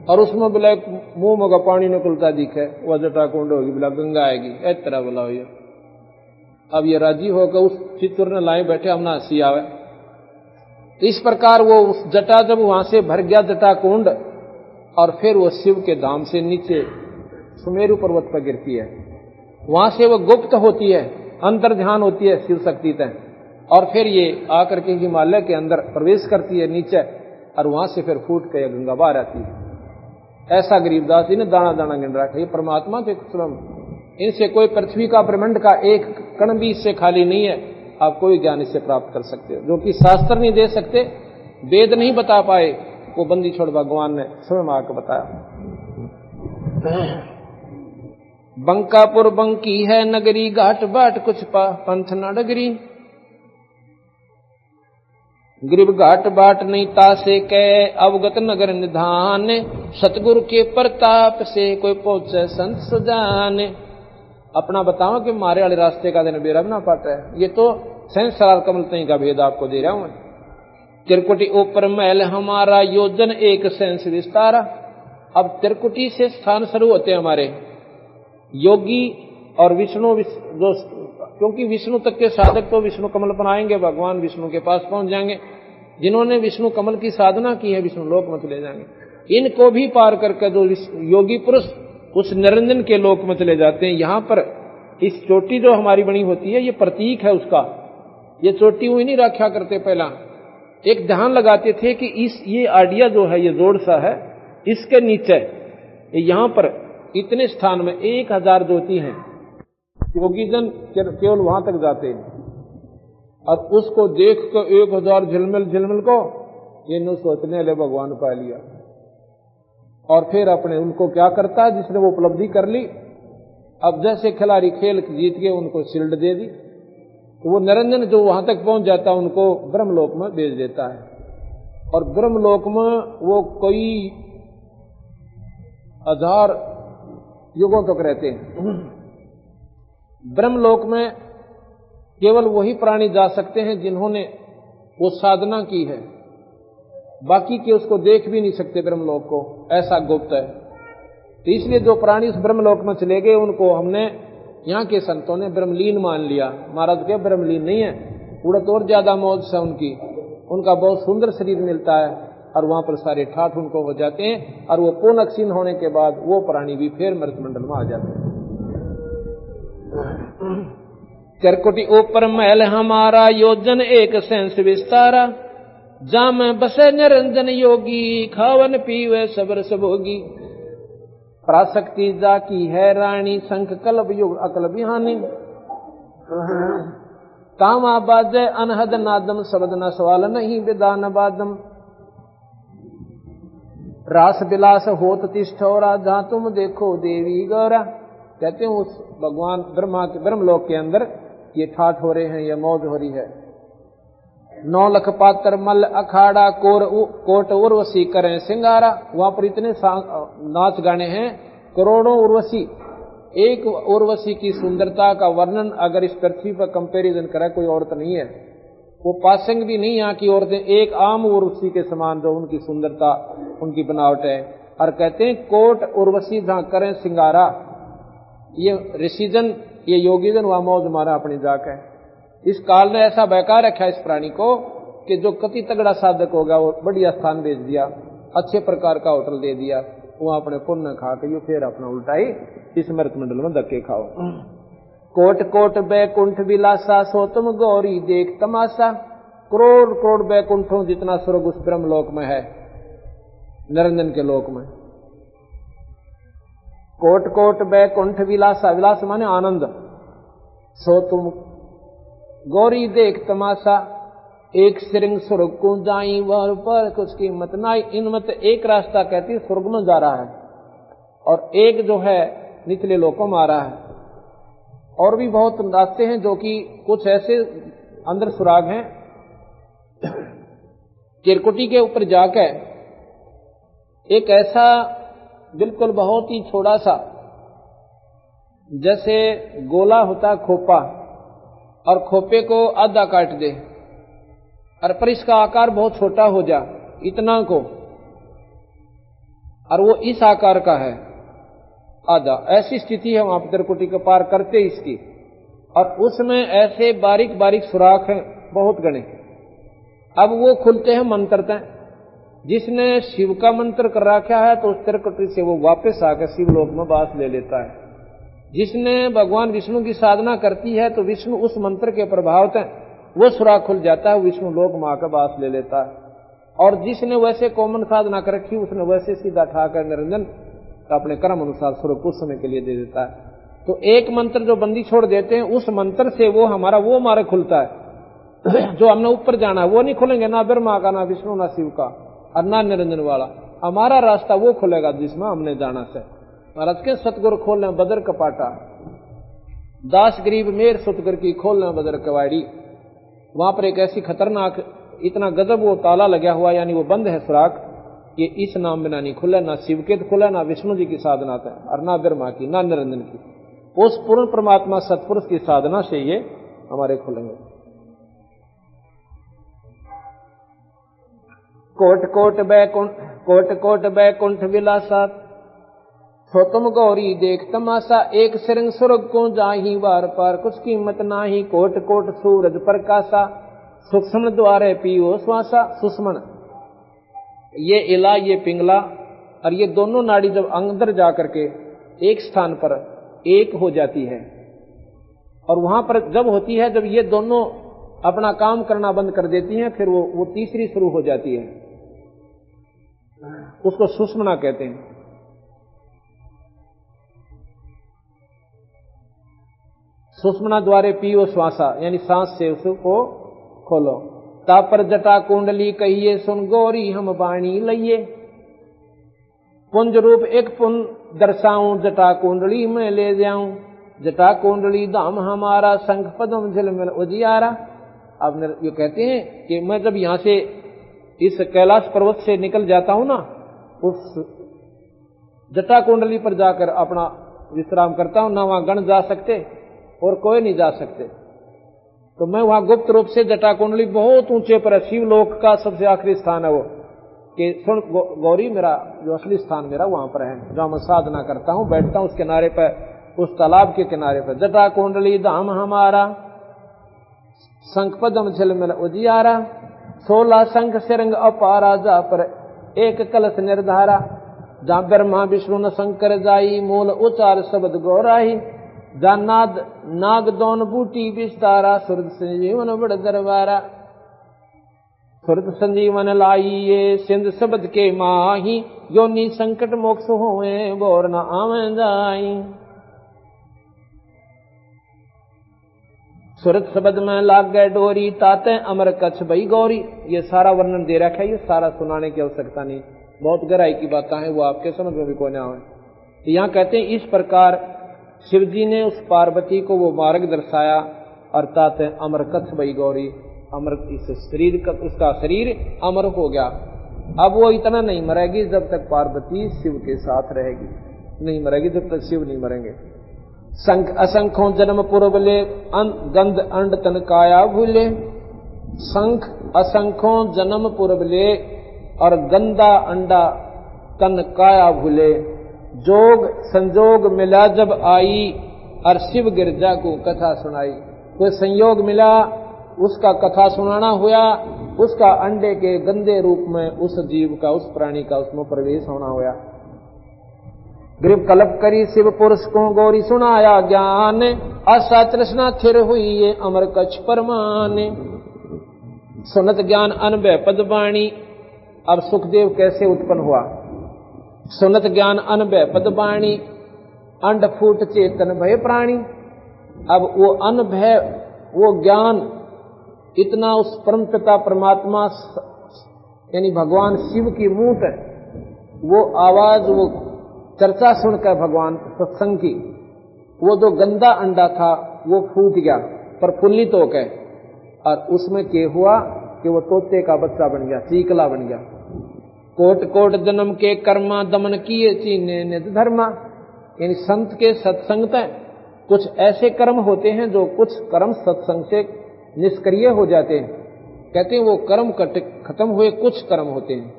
और उसमें बोला मुंह में का पानी निकलता दिखे, वह जटा कुंड होगी, बोला गंगा आएगी, इस तरह बोला ये। अब ये राजी होकर उस चित्तूर ने लाए बैठे, हम ना हंसी आवे। इस प्रकार वो उस जटा जब वहां से भर गया जटा कुंड, और फिर वो शिव के धाम से नीचे सुमेरु पर्वत पर गिरती है। वहां से वो गुप्त होती है, अंतर ध्यान होती है शिव शक्ति तय, और फिर ये आकर के हिमालय के अंदर प्रवेश करती है नीचे, और वहां से फिर फूट के गंगा बाहर आती है। ऐसा गरीबदास जी ने दाना दाना गिन रखा। ये परमात्मा के स्वयं, इनसे कोई पृथ्वी का ब्रह्मांड का एक कण भी इससे खाली नहीं है। आप कोई ज्ञान इससे प्राप्त कर सकते हो, जो कि शास्त्र नहीं दे सकते, वेद नहीं बता पाए, वो बंदी छोड़ भगवान ने स्वयं आकर बताया। बंकापुर बंकी है नगरी, घाट बाट कुछ पंथ न डगरी, गिरिब घाट बाट नहीं तासे कह, अवगत नगर निधान, सतगुरु के प्रताप से कोई पहुंचे संत सुजान। अपना बताओ कि मारे वाले रास्ते का दिन बेरा ना पाता है। ये तो संसार कमल तई का भेद आपको दे रहा हूं। त्रिकुटी ऊपर महल हमारा, योजन एक सेंस विस्तारा। अब त्रिकुटी से स्थान शुरू होते हैं हमारे योगी और विष्णु, जो क्योंकि विष्णु तक के साधक तो विष्णु कमल बनाएंगे, भगवान विष्णु के पास पहुंच जाएंगे। जिन्होंने विष्णु कमल की साधना की है विष्णु लोक में चले जाएंगे। इनको भी पार करके जो योगी पुरुष उस निरंजन के लोक में चले जाते हैं। यहां पर इस चोटी जो हमारी बनी होती है, ये प्रतीक है उसका। ये चोटी हुई नहीं रखा करते, पहला एक ध्यान लगाते थे कि ये आडिया जो है, ये जोड़ सा है, इसके नीचे यहां पर इतने स्थान में 1000 ज्योति हैं। योगीजन केवल वहां तक जाते हैं, और उसको देख कर 1000 झिलमिल को ये नु सोचने ले भगवान पा लिया। और फिर अपने उनको क्या करता है, जिसने वो उपलब्धि कर ली, अब जैसे खिलाड़ी खेल जीत के उनको शील्ड दे दी, तो वो निरंजन जो वहां तक पहुंच जाता है उनको ब्रह्मलोक में भेज देता है। और ब्रह्मलोक में वो कोई 1000 युगों तक रहते हैं। ब्रह्मलोक में केवल वही प्राणी जा सकते हैं जिन्होंने वो साधना की है, बाकी के उसको देख भी नहीं सकते ब्रह्मलोक को, ऐसा गुप्त है। तो इसलिए जो प्राणी उस ब्रह्मलोक में चले गए उनको हमने यहाँ के संतों ने ब्रह्मलीन मान लिया। महाराज के ब्रह्मलीन नहीं है, उड़त और ज्यादा मौज है उनकी, उनका बहुत सुंदर शरीर मिलता है, और वहां पर सारे ठाठ उनको हो जाते हैं, और वो पूर्ण क्षीण होने के बाद वो प्राणी भी फिर मृतमंडल में आ जाते हैं। त्रिकुटी ऊपर महल हमारा, योजन एक सेंस विस्तारा, जाम बसे निरंजन योगी, खावन पीवे सबर सबोगी। पराशक्ति जा की है रानी, शंख कलब युग अकल बिहानी, तामा बाजे अनहद नादम, शब्द न सवाल नहीं विदान बादम। रास विलास होत तिष्ठोरा, जहां तुम देखो देवी गौरा। कहते हैं उस भगवान ब्रह्मा के ब्रह्मलोक के अंदर ये ठाठ हो रहे हैं, ये मौज हो रही है। 9 लख पात्र मल अखाड़ा, कोट उर्वशी करें सिंगारा। वहां पर इतने नाच गाने हैं, करोड़ों उर्वशी। एक उर्वशी की सुंदरता का वर्णन अगर इस पृथ्वी पर कंपैरिजन करे कोई औरत नहीं है। वो पासंग भी नहीं यहाँ की औरतें, एक आम उर्वशी के समान जो उनकी सुंदरता, उनकी बनावट है। और कहते हैं कोट उर्वशी जहां करें सिंगारा। ये ऋषिजन, ये योगीजन वहां मौज मारा अपनी जाके। इस काल ने ऐसा बहका रखा इस प्राणी को कि जो कति तगड़ा साधक होगा वो बढ़िया स्थान भेज दिया, अच्छे प्रकार का होटल दे दिया, वहां अपने पुण्य खा के यो फिर अपना उल्टाई इस मृत मंडल में धक्के खाओ। कोट कोट बैकुंठ विलासा, सो तुम गौरी देख तमाशा। करोड़ करोड़ बैकुंठों जितना स्वर्ग उस ब्रह्मलोक में है, निरंजन के लोक में। कोट कोट बैकुंठ विलासा, विलास माने आनंद। सो तुम गौरी देख तमाशा, एक सिरिंग स्वर्ग को जाई वर पर कुछ कीमत नाई। इनमें तो एक रास्ता कहती है स्वर्ग में जा रहा है और एक जो है निचले लोकों में आ रहा है। और भी बहुत रास्ते हैं जो कि कुछ ऐसे अंदर सुराग हैं। किरकुटी के ऊपर जाकर एक ऐसा बिल्कुल बहुत ही छोटा सा जैसे गोला होता खोपा और खोपे को आधा काट दे और पर इसका आकार बहुत छोटा हो जा इतना को, और वो इस आकार का है आधा। ऐसी स्थिति है वहां पर त्रिकुटी के पार करते इसकी, और उसमें ऐसे बारीक बारीक सुराख हैं बहुत गणे। अब वो खुलते हैं मंत्र तय। जिसने शिव का मंत्र कर रखा है तो उस त्रिकुटी से वो वापस आकर शिवलोक में वास ले लेता है। जिसने भगवान विष्णु की साधना करती है तो विष्णु उस मंत्र के प्रभाव से वो सुराख खुल जाता है, विष्णु लोक में आकर वास ले लेता है। और जिसने वैसे कॉमन साधना कर रखी उसने वैसे सीधा ठाकर निरंजन अपने कर्म अनुसार स्वरूप कुछ समय के लिए दे देता है। तो एक मंत्र जो बंदी छोड़ देते हैं उस मंत्र से वो हमारा मार्ग खुलता है। जो हमने ऊपर जाना है वो नहीं खुलेंगे, ना ब्रह्मा का, ना विष्णु, ना शिव का और ना निरंजन वाला। हमारा रास्ता वो खुलेगा जिसमें हमने जाना से। महाराज के सतगुरु खोलने बदर कपाटा, दास गरीब मेर सतगुर की खोलने बदर कवाड़ी। वहां पर एक ऐसी खतरनाक इतना गजब वो ताला लगा हुआ, यानी वो बंद है सुराख, ये इस नाम बिना नहीं खुला, ना शिव के खुला, ना विष्णु जी की साधना है और ना ब्रह्मा की, ना निरंजन की। उस पूर्ण परमात्मा सतपुरुष की साधना से ये हमारे खुलेंगे। कोट कोट बैकुंठ विलासा, सो तुम गौरी देख तमाशा। एक सिरंग स्वर्ग को जाही वार पार कुछ कीमत नाही। कोट कोट सूरज प्रकाशा, सूक्ष्म द्वारे पियो श्वासा। सुष्मण ये इला ये पिंगला और ये दोनों नाड़ी जब अंदर जाकर के एक स्थान पर एक हो जाती है, और वहां पर जब होती है जब ये दोनों अपना काम करना बंद कर देती हैं, फिर वो तीसरी शुरू हो जाती है, उसको सुषुम्ना कहते हैं। सुषुम्ना द्वारे पियो श्वासा, यानी सांस से उसको खोलो। तापर जटा कुंडली कहिए सुन गौरी हम बाणी लइए। पुंज रूप एक पुन दर्शाऊं जटा कुंडली में ले जाऊं। जटा कुंडली धाम हमारा शंख पदम झिलमिल उजियारा। अब ये कहते हैं कि मैं जब यहां से इस कैलाश पर्वत से निकल जाता हूं ना, उस जटा कुंडली पर जाकर अपना विश्राम करता हूं, ना वहां गण जा सकते और कोई नहीं जा सकते, तो मैं वहां गुप्त रूप से जटा कुंडली बहुत ऊंचे पर, शिवलोक का सबसे आखिरी स्थान है वो, कि सुन गौरी मेरा जो असली स्थान मेरा वहां पर है, जहां मैं साधना करता हूं, बैठता हूं उस किनारे पर, उस तालाब के किनारे पर। जटा कुंडली धाम हमारा शंख पदम झिलमिल उजियारा। 16 शंख सिरंग अपारा, जा पर एक कलश निर्धारा। जहां ब्रह्मा विष्णु न शंकर जाई, मूल उचार शब्द गौराही। जा नाग दोन बूटी विस्तारा, सुरत संजीवन बड़ दरबारा। सुरत संजीवन लाई ये सिंध शब्द के माही। योनि संकट मोक्ष होए बोर न आवे जाई। सुरत शब्द में लाग गए डोरी, ताते अमर कच्छ भई गौरी। ये सारा वर्णन दे रखा है, ये सारा सुनाने की आवश्यकता नहीं, बहुत गहराई की बातें हैं, वो आपके समझ में भी कोई ना आए। यहाँ कहते हैं इस प्रकार शिव जी ने उस पार्वती को वो मार्ग दर्शाया, अर्थात अमर कच्छ भई गौरी। अमर इस शरीर का, उसका शरीर अमर हो गया। अब वो इतना नहीं मरेगी जब तक पार्वती शिव के साथ रहेगी, नहीं मरेगी जब तक शिव नहीं मरेंगे। संख असंख्यों जन्म पूर्वले, गंध अंड तन काया भूले। संख असंख्यों जन्म पूर्वले और गंदा अंडा तन काया भूले। जोग संजोग मिला जब आई, और शिव गिरजा को कथा सुनाई। कोई संयोग मिला, उसका कथा सुनाना हुआ, उसका अंडे के गंदे रूप में उस जीव का, उस प्राणी का उसमें प्रवेश होना हुआ। ग्रीव कल्प करी शिव पुरुष को गौरी सुनाया ज्ञान। आशा तृष्णा थिर हुई ये अमर कच्छ परमान। सुनत ज्ञान अनभय पदवाणी। अब सुखदेव कैसे उत्पन्न हुआ? सुनत ज्ञान अनभय पदवाणी, अंड फूट चेतन भय प्राणी। अब वो अनभय, वो ज्ञान इतना उस परम पिता परमात्मा यानी भगवान शिव की मुंह है वो आवाज, वो चर्चा सुनकर भगवान सत्संग की, वो जो गंदा अंडा था वो फूट गया प्रफुल्लित होकर, और उसमें क्या हुआ कि वो तोते का बच्चा बन गया, चीकला बन गया। कोट कोट जन्म के कर्मा दमन किए चीने निज धर्मा, यानी संत के सत्संग तय कुछ ऐसे कर्म होते हैं जो कुछ कर्म सत्संग से निष्क्रिय हो जाते हैं। कहते हैं वो कर्म खत्म हुए, कुछ कर्म होते हैं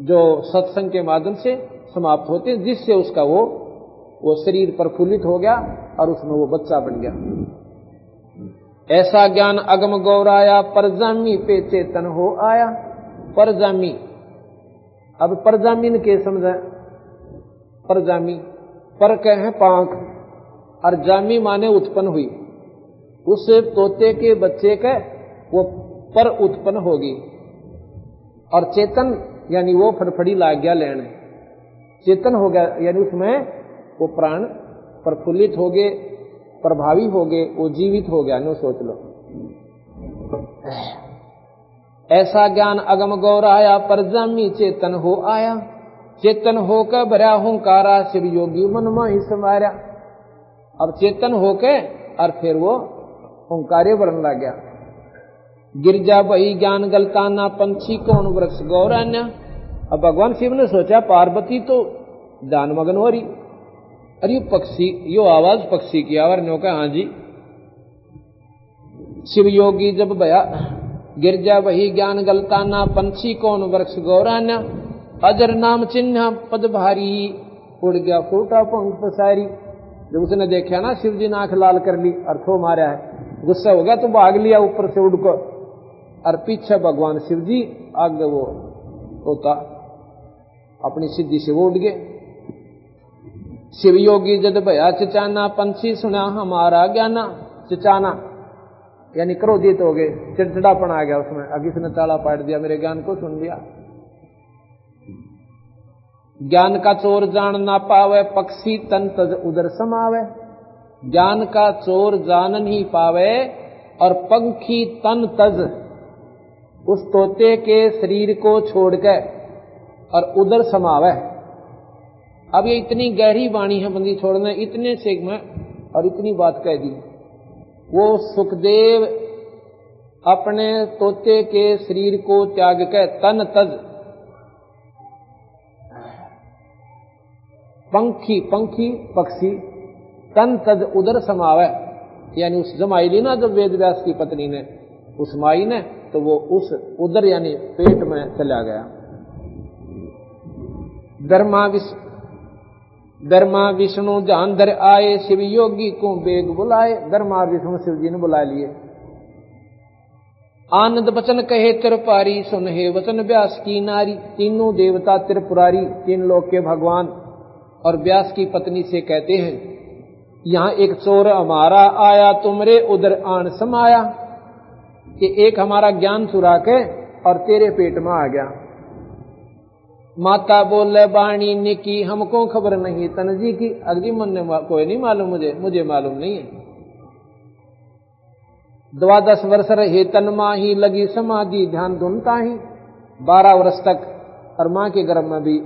जो सत्संग के माध्यम से समाप्त होते हैं, जिससे उसका वो शरीर प्रफुल्लित हो गया और उसमें वो बच्चा बन गया। ऐसा ज्ञान अगम गौराया परजामी पे चेतन हो आया। परजामी, अब परजामीन के समझे, परजामी पर कह है पांख और जामी माने उत्पन्न हुई, उस तोते के बच्चे के वो पर उत्पन्न होगी, और चेतन यानी वो फड़फड़ी लाग गया लेने, चेतन हो गया यानी उसमें वो प्राण प्रफुल्लित हो गए, प्रभावी हो गए, वो जीवित हो गया। नो सोच लो, ऐसा ज्ञान अगम गौराया परजामी चेतन हो आया। चेतन होकर भरा हुंकारा शिव योगी मन में समाया। अब चेतन होके और फिर वो हुंकारे बनने लग गया। गिरजा बही ज्ञान गलताना पंछी कौन वृक्ष गौरान्य। अब भगवान शिव ने सोचा पार्वती तो दान मगन हो रही, अरे पक्षी, यो आवाज पक्षी की आवाज ने कहा हाँ जी। शिव योगी जब भया गिरजा बही ज्ञान गलताना पंछी कौन वृक्ष गौरान्य। अजर नाम चिन्ह पद भारी उड़ गया फूटा पंख पसारी। जब उसने देखा ना शिव जी ने आंख लाल कर ली और थो मारा है, गुस्सा हो गया तो भाग लिया ऊपर से उड़ कर, और पीछे भगवान शिव जी आगे वो होता अपनी सिद्धि से वो उड़ गए। शिव योगी जद भया चिचाना पंछी सुना हमारा ज्ञाना। चिचाना यानी क्रोधित हो गए, चिड़चिड़ापन आ गया उसमें, अभी इसने ताला पाट दिया, मेरे ज्ञान को सुन लिया। ज्ञान का चोर जान ना पावे पक्षी तन तज उदर समावे। ज्ञान का चोर जान नहीं पावे और पंखी तन तज उस तोते के शरीर को छोड़कर और उदर समावे। अब ये इतनी गहरी वाणी है बंदी छोड़ने, इतने से में और इतनी बात कह दी। वो सुखदेव अपने तोते के शरीर को त्याग कर तन तज पंखी, पंखी पक्षी, तन तज उदर समावे, यानी उस जमाई ली ना जब वेद व्यास की पत्नी ने उस माई ने, तो वो उस उदर यानी पेट में चला गया। धर्मा विष्णु जान धर आए शिव योगी को बेग बुलाए। धर्मा विष्णु शिव जी ने बुला लिए। आनंद बचन कहे त्रिपुरारी सुन हे वचन व्यास की नारी। तीनों देवता त्रिपुरारी, तीन लोक के भगवान और व्यास की पत्नी से कहते हैं, यहाँ एक चोर हमारा आया तुमरे उदर आन समाया, कि एक हमारा ज्ञान चुरा के और तेरे पेट में आ गया। माता बोले बाणी ने की हमको खबर नहीं तनजी की। अगली मन ने कोई नहीं मालूम, मुझे मालूम नहीं है। 12 वर्ष रहे तन माही लगी समाधि ध्यान धुनता ही। 12 वर्ष तक और मां के गर्भ में भी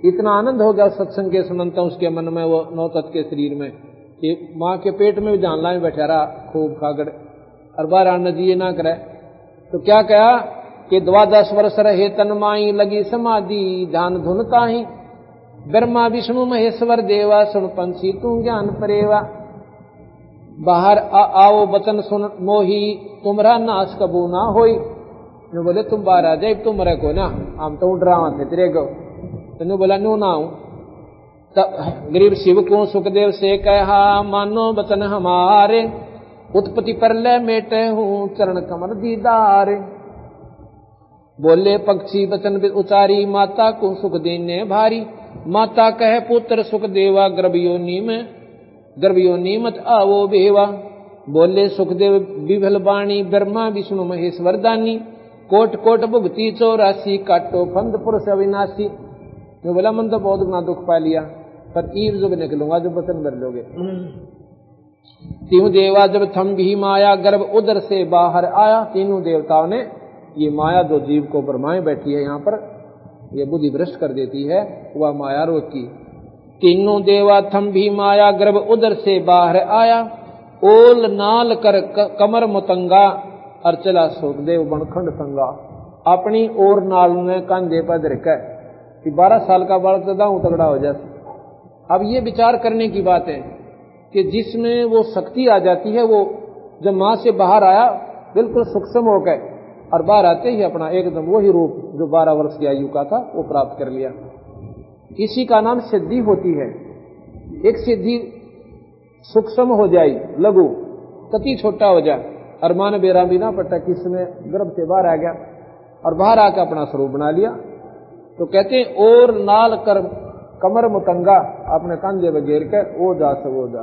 इतना आनंद हो गया सत्संग के सुनता उसके मन में, वो 9 तत्व के शरीर में, कि मां के पेट में भी जानला में बैठा रहा खूब खागड़ और 12 नदी ये ना करे। तो क्या कहा कि 12 वर्ष रहे तन माई लगी समाधि ध्यान धुनता ही। ब्रह्मा विष्णु महेश्वर देवा सुन पंछी तू ज्ञान परेवा। बाहर आओ बचन सुन मोही तुम्हारा नाश कबू ना होई। बोले तुम बाहर आ जाए, तुम मरे को ना, हम तो उड़ रहा थे तेरे गो। तो बोला नो ना हूं। तब गरीब शिव को सुखदेव से कहा मानो बचन हमारे, उत्पत्ति पर ले मेटे हूं चरण कमल दीदार। बोले पक्षी बचन उचारी माता को सुख देने भारी। माता कहे पुत्र सुखदेवा गर्भयोनि मत आवो बेवा। बोले सुखदेव विभल बाणी ब्रह्मा विष्णु महेश्वर दानी। कोट कोट भुगती 84 काटो फंद पुरुष अविनाशी। मैं बोला मन तो बहुत गुना दुख पा लिया, पर ईव जो निकलूंगा जो वचन कर लोगे। तीनों देवा जब थम भी माया गर्भ उदर से बाहर आया। तीनों देवताओं ने ये माया जो जीव को भरमाए बैठी है यहाँ पर, ये बुद्धि भ्रष्ट कर देती है, वह माया रोकी। तीनों देवा थम भी माया गर्भ उदर से बाहर आया। ओल नाल कर कमर मुतंगा और चला सुखदेव बनखंड संगा। अपनी ओर नाल ने कंधे पर धरकर कि 12 साल का बालक तो दाऊ तगड़ा हो जाता। अब ये विचार करने की बात है कि जिसमें वो शक्ति आ जाती है, वो जब मां से बाहर आया बिल्कुल सूक्ष्म हो गए और बाहर आते ही अपना एकदम वही रूप जो 12 वर्ष की आयु का था वो प्राप्त कर लिया। इसी का नाम सिद्धि होती है। एक सिद्धि सूक्ष्म हो जाए, लघु कति छोटा हो जाए, अरमान बेरा बिना पट्टा किसमें गर्भ से बाहर आ गया और बाहर आकर अपना स्वरूप बना लिया। तो कहते हैं और नाल कर कमर मुतंगा, अपने कंधे पर घेर कर ओ जा सबो जा।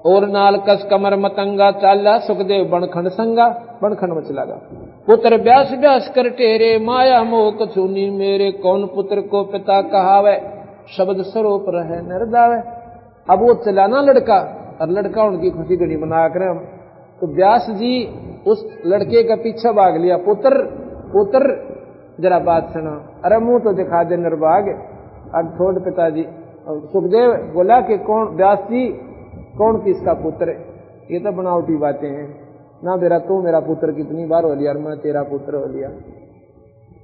और नाल कस कमर मतंगा चाला सुखदेव बनखंड संगा। बनखंड में चला गया। पुत्र ब्यास ब्यास कर टेरे माया मोह कछूनी मेरे। कौन पुत्र को पिता कहावे शब्द स्वरूप रहे नरदावे। अब वो चलाना लड़का और लड़का उनकी खुशी गणी मना कर, तो व्यास जी उस लड़के का पीछे भाग लिया। पुत्र पुत्र जरा बात सुनो। अरे मुंह तो दिखा दे निर्भाग। अब छोड़ पिताजी। सुखदेव बोला कि कौन व्यास जी कौन किसका पुत्र है? ये तो बनावटी बातें हैं ना। मेरा तू मेरा पुत्र कितनी बार हो लिया और मैं तेरा पुत्र हो लिया।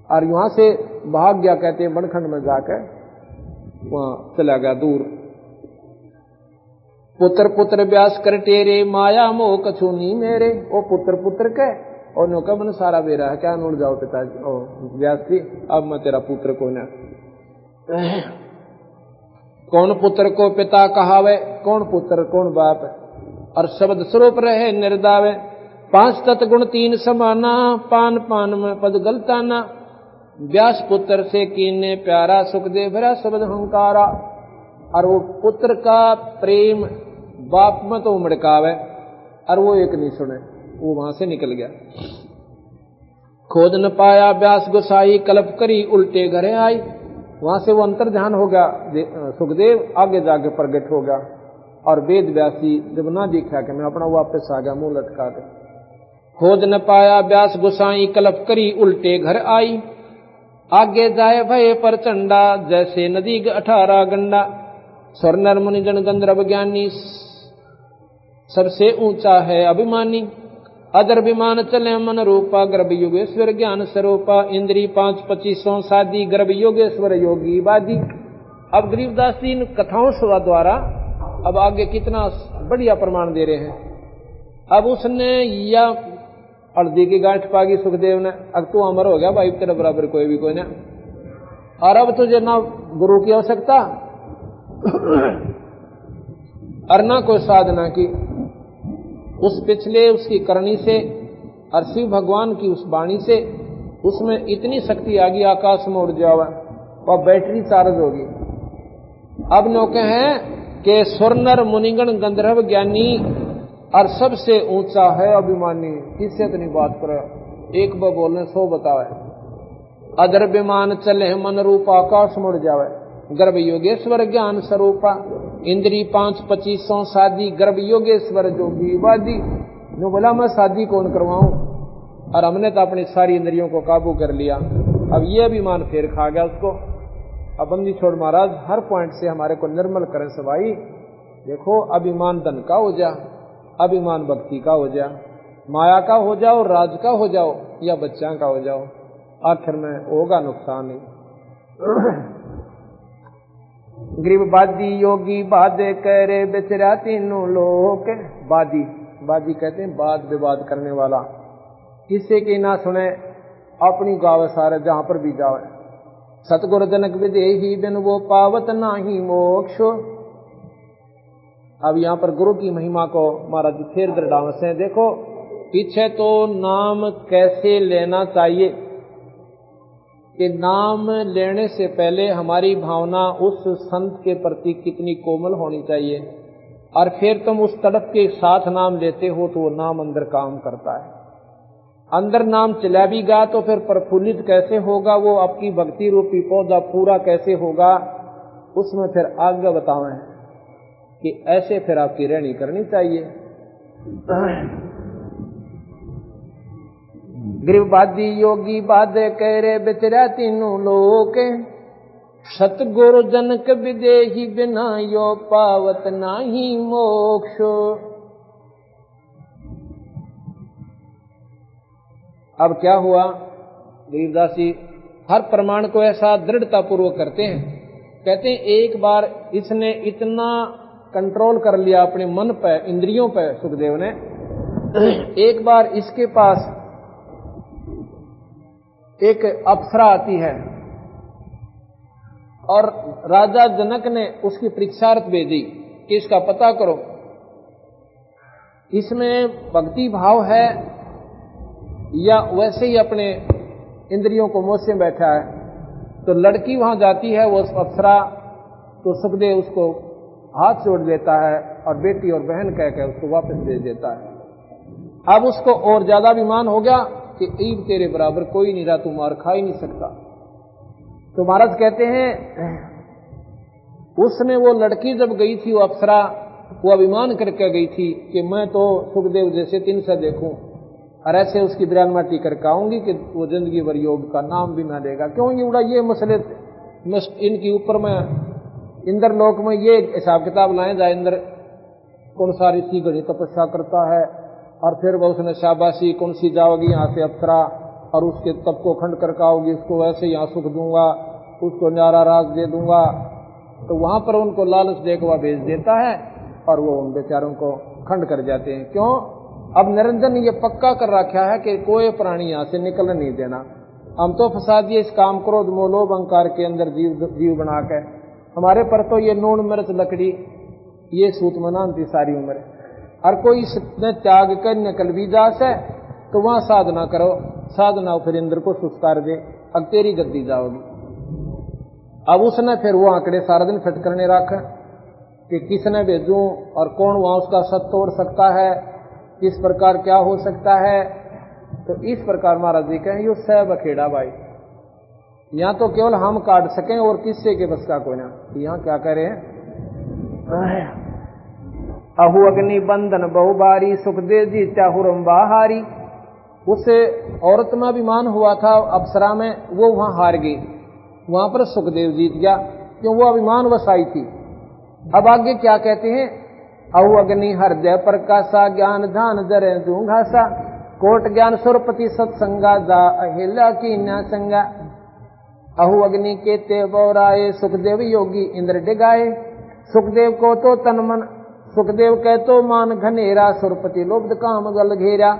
और यहां से भाग गया, कहते हैं बनखंड में जाकर वहां चला गया दूर। पुत्र पुत्र व्यास कर टेरे माया मोह कछूनी मेरे। ओ पुत्र पुत्र के और नो का मन सारा बेरा है, क्या नोड़ जाओ पिताजी। ओ व्यास जी अब मैं तेरा पुत्र को ना। कौन पुत्र को पिता कहावे, कौन पुत्र कौन बाप, और शब्द स्वरूप रहे निर्दावे। 5 तत्गुण 3 समाना, पान पान में पद गलताना। व्यास पुत्र से कीने प्यारा, सुखदेव भरा शब्द हंकारा। और वो पुत्र का प्रेम बाप में तो उमड़कावे और वो एक नहीं सुने, वो वहां से निकल गया। खोज न पाया व्यास गोसाई, कल्प करी उल्टे घरे आई। वहां से वो अंतर ध्यान हो गया। सुखदेव आगे जाके प्रगट हो गया और वेद व्यासी जब ना दिखा कि मैं अपना वापस आ गया मुंह लटका के। खोज न पाया व्यास गोसाई, कल्प करी उल्टे घर आई। आगे जाए भय पर चंडा, जैसे नदी 18 गंडा। स्वर नर मुनि जन गंधर्व ज्ञानी, सबसे ऊंचा है अभिमानी। अदर विमान चले मन रूपा, गर्भ योगेश्वर ज्ञान स्वरूपा। इंद्री 5 25 सादी, गर्भ योगेश्वर योगी वादी। अब गरीबदास जी इन कथाओं द्वारा अब आगे कितना बढ़िया प्रमाण दे रहे हैं। अब उसने या हल्दी की गांठ पागी सुखदेव ने, अब तू अमर हो गया भाई, तेरे बराबर कोई भी कोई ना। और अब तुझे ना गुरु की आवश्यकता और ना कोई साधना की। उस पिछले उसकी करनी से और शिव भगवान की उस वाणी से उसमें इतनी शक्ति आ गई, आकाश में उड़ जावा, वह बैटरी चार्ज होगी। अब नौके हैं कि स्वर्णर मुनिगण गंधर्व ज्ञानी और सबसे ऊंचा है अभिमानी। किससे इतनी बात करे, एक बार बोलने 100 बतावे। अदर विमान चले मन रूप, आकाश मुड़ जावे। गर्भ योगेश्वर ज्ञान स्वरूपा। इंद्री 5 25 शादी, गर्भ योगेश्वर जोगी वादी। जो बोला मैं शादी कौन करवाऊं, और हमने तो अपनी सारी इंद्रियों को काबू कर लिया। अब ये अभिमान फेर खा गया उसको। अब बंदी छोड़ महाराज हर पॉइंट से हमारे को निर्मल करें सवाई। देखो अभिमान धन का हो जा, अभिमान भक्ति का हो जा, माया का हो जाओ, राज का हो जाओ या बच्चा का हो जाओ, आखिर में होगा नुकसान ही। गरीब बादी योगी बादे करे, बेचरा तीनों लोग। बादी बादी कहते हैं वाद विवाद करने वाला, किसी की ना सुने, अपनी गावे सारे जहां पर भी जावे। सतगुरु जनक विदेही बिन वो पावत नाही मोक्ष। अब यहां पर गुरु की महिमा को महाराज फिर दृढ़ावस है। देखो पीछे तो नाम कैसे लेना चाहिए कि नाम लेने से पहले हमारी भावना उस संत के प्रति कितनी कोमल होनी चाहिए, और फिर तुम उस तड़प के साथ नाम लेते हो तो वो नाम अंदर काम करता है। अंदर नाम चला भी गा तो फिर प्रफुल्लित कैसे होगा, वो आपकी भक्ति रूपी पौधा पूरा कैसे होगा, उसमें फिर आगे बतावे। कि ऐसे फिर आपकी रहनी करनी चाहिए। गृहवादी योगी बाधे कह रे बेचरा तीनों लोक, सतगुरु जनक विदेही बिना यो पावत नाही मोक्ष। अब क्या हुआ, गरीबदास जी हर प्रमाण को ऐसा दृढ़ता पूर्वक करते हैं, कहते हैं एक बार इसने इतना कंट्रोल कर लिया अपने मन पे, इंद्रियों पे, सुखदेव ने, एक बार इसके पास एक अप्सरा आती है और राजा जनक ने उसकी परीक्षार्थ भेजी कि इसका पता करो, इसमें भक्ति भाव है या वैसे ही अपने इंद्रियों को मोह से बैठा है। तो लड़की वहां जाती है, वो अप्सरा, तो सुखदेव उसको हाथ जोड़ देता है और बेटी और बहन कहकर उसको वापस भेज देता है। अब उसको और ज्यादा अभिमान हो गया कि ईब तेरे बराबर कोई नहीं रहा, तू मार खा ही नहीं सकता। तो महाराज कहते हैं उसमें वो लड़की जब गई थी, वो अप्सरा, वो अभिमान करके गई थी कि मैं तो सुखदेव जैसे 3 से देखूं और ऐसे उसकी बिरान माटी करके आऊंगी कि वो जिंदगी भर योग का नाम भी ना लेगा। क्यों ये उड़ा, ये मसले इनके ऊपर में इंद्र लोक में ये हिसाब किताब लाए जाए, इंद्र कौन सा ऋषि घड़ी तपस्या करता है और फिर वह उसने शाबाशी कौन सी जाओगी यहाँ से अप्सरा और उसके तप को खंड करके आओगी, उसको वैसे यहाँ सुख दूंगा, उसको न्यारा राज दे दूंगा। तो वहां पर उनको लालच देकर वह भेज देता है और वो उन बेचारों को खंड कर जाते हैं। क्यों, अब निरंजन ने ये पक्का कर रखा है कि कोई प्राणी यहां से निकलने नहीं देना। हम तो फंसा दिए इस काम क्रोध मोह लोभ अहंकार के अंदर जीव बना के, हमारे पर तो ये नून मिर्च लकड़ी ये सूत मनाती सारी उम्र। हर कोई इसने त्याग कर निकल भी जा से तो वहां साधना करो, साधना फिर इंद्र को सुस्कार दे, अब तेरी गद्दी जाओगी। अब उसने फिर वो आंकड़े सारा दिन फिट करने रखा कि किसने भेजूं और कौन वहां उसका सत तोड़ सकता है, किस प्रकार क्या हो सकता है। तो इस प्रकार महाराज जी कहें, यो सब अखेड़ा भाई, यहां तो केवल हम काट सकें और किससे के बस का कोई ना। यहां क्या कह रहे हैं, अहु अग्नि बंधन बहुबारी सुखदेव जी चाहुरम बाहारी। उसे औरत में अभिमान हुआ था अप्सरा में, वो वहां हार गई, वहां पर सुखदेव जीत गया, क्यों वो अभिमान वसाई थी। अब आगे क्या कहते हैं, अहु अग्नि हृदय प्रकाशा ज्ञान ध्यान जरे दूंघासा कोट ज्ञान सुरपति सत्संगा जा अहिल्या की न संगा। अहु अग्नि के ते बौराए सुखदेव योगी इंद्र डिगाए। सुखदेव को तो तन मन, सुखदेव कह तो मान घनेरा सुरपति लोभ काम गल घेरा।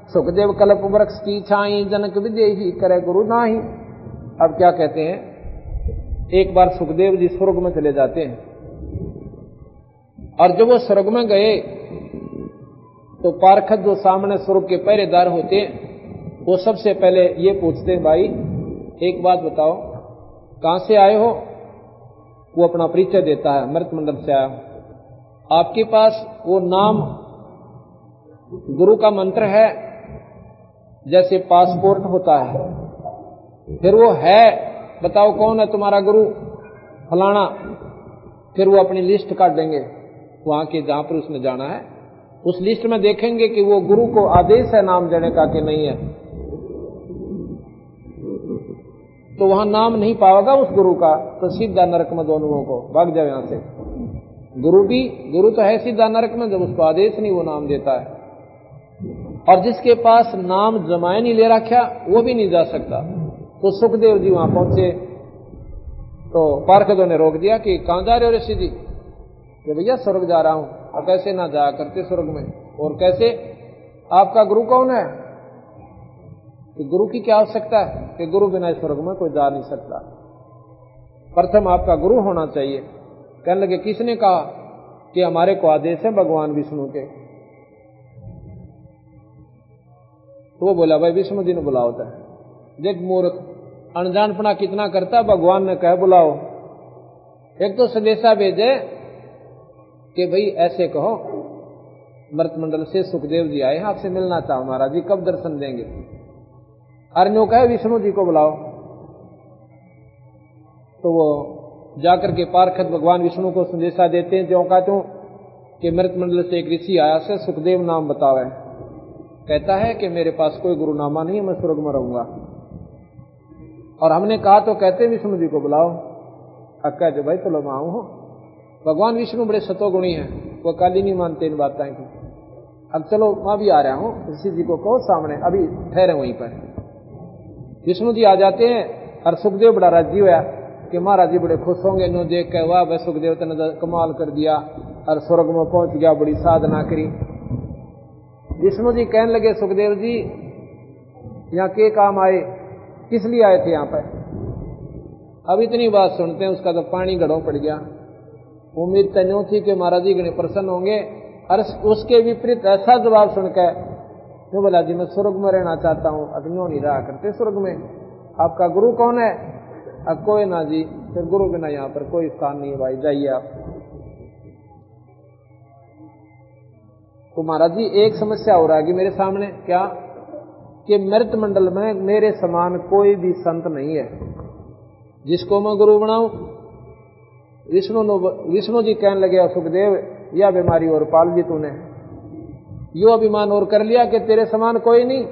सुखदेव कल्प वृक्ष की छाई जनक विदेही करे गुरु नाही। अब क्या कहते हैं, एक बार सुखदेव जी स्वर्ग में चले जाते हैं और जब वो स्वर्ग में गए तो पार्षद जो सामने स्वर्ग के पहरेदार होते हैं वो सबसे पहले ये पूछते हैं, भाई एक बात बताओ कहां से आए हो। वो अपना परिचय देता है, मृत मंडल से आया। आपके पास वो नाम गुरु का मंत्र है जैसे पासपोर्ट होता है, फिर वो है, बताओ कौन है तुम्हारा गुरु, फलाना। फिर वो अपनी लिस्ट काट देंगे वहां के जहां पर उसने जाना है, उस लिस्ट में देखेंगे कि वो गुरु को आदेश है नाम देने का कि नहीं है। तो वहां नाम नहीं पाएगा उस गुरु का, तो सीधा नरक में दोनों को भाग जाओ यहां से। गुरु तो है सीधा नरक में जब उसको आदेश नहीं वो नाम देता है। और जिसके पास नाम जमाए नहीं ले रखा वो भी नहीं जा सकता। तो सुखदेव जी वहां पहुंचे तो पार्षदों ने रोक दिया कि कहां जा रहे हो ऋषि जी, कि भैया स्वर्ग जा रहा हूं। और कैसे ना जाया करते स्वर्ग में, और कैसे, आपका गुरु कौन है, कि गुरु की क्या आवश्यकता है, कि गुरु बिना स्वर्ग में कोई जा नहीं सकता, प्रथम आपका गुरु होना चाहिए। कहने लगे किसने कहा, कि हमारे को आदेश है भगवान विष्णु के। तो वो बोला भाई विष्णु जी ने बुलाओ था। देख मूर्ख अनजानपना कितना करता, भगवान ने कहा बुलाओ। एक तो संदेशा भेजे कि भाई ऐसे कहो मृत मंडल से सुखदेव जी आए हैं, आपसे मिलना चाहो महाराज जी, कब दर्शन देंगे। अर्ण्यों कहे विष्णु जी को बुलाओ। तो वो जाकर के पार्षद भगवान विष्णु को संदेशा देते हैं, जो का त्यों कि मृत मंडल से एक ऋषि आया से सुखदेव नाम बतावे, कहता है कि मेरे पास कोई गुरुनामा नहीं है, मैं स्वर्ग में रहूंगा। और हमने कहा तो कहते विष्णु जी को बुलाओ। अब कहते भाई चलो मैं आऊं। भगवान विष्णु बड़े सतोगुणी हैं, वो काली नहीं मानते इन बातें की। अब चलो मैं भी आ रहा हूं, ऋषि जी को कहो सामने, अभी ठहरे वहीं पर। विष्णु जी आ जाते हैं और सुखदेव बड़ा राजी हुआ कि महाराज जी बड़े खुश होंगे नो देख के, वाह भाई सुखदेव ने कमाल कर दिया और स्वर्ग में पहुंच गया, बड़ी साधना करी। विष्णु जी कहने लगे सुखदेव जी यहाँ के काम आए, किस लिए आए थे यहाँ पर? अब इतनी बात सुनते हैं उसका तो पानी गढ़ों पड़ गया। उम्मीद तन्यों थी कि महाराज जी गणे प्रसन्न होंगे, और उसके विपरीत ऐसा जवाब सुनकर तो बोला जी मैं स्वर्ग में रहना चाहता हूँ। अग्नियों नहीं रहा करते स्वर्ग में। आपका गुरु कौन है? अब कोई ना जी, फिर गुरु बिना यहाँ पर कोई स्थान नहीं है भाई, जाइए आप। तो महाराज जी एक समस्या हो रहा है कि मेरे सामने, क्या कि मृत मंडल में मेरे समान कोई भी संत नहीं है जिसको मैं गुरु बनाऊं। विष्णु जी कहने लगे सुखदेव यह बीमारी और पाल दी तूने, यो अभिमान और कर लिया कि तेरे समान कोई नहीं,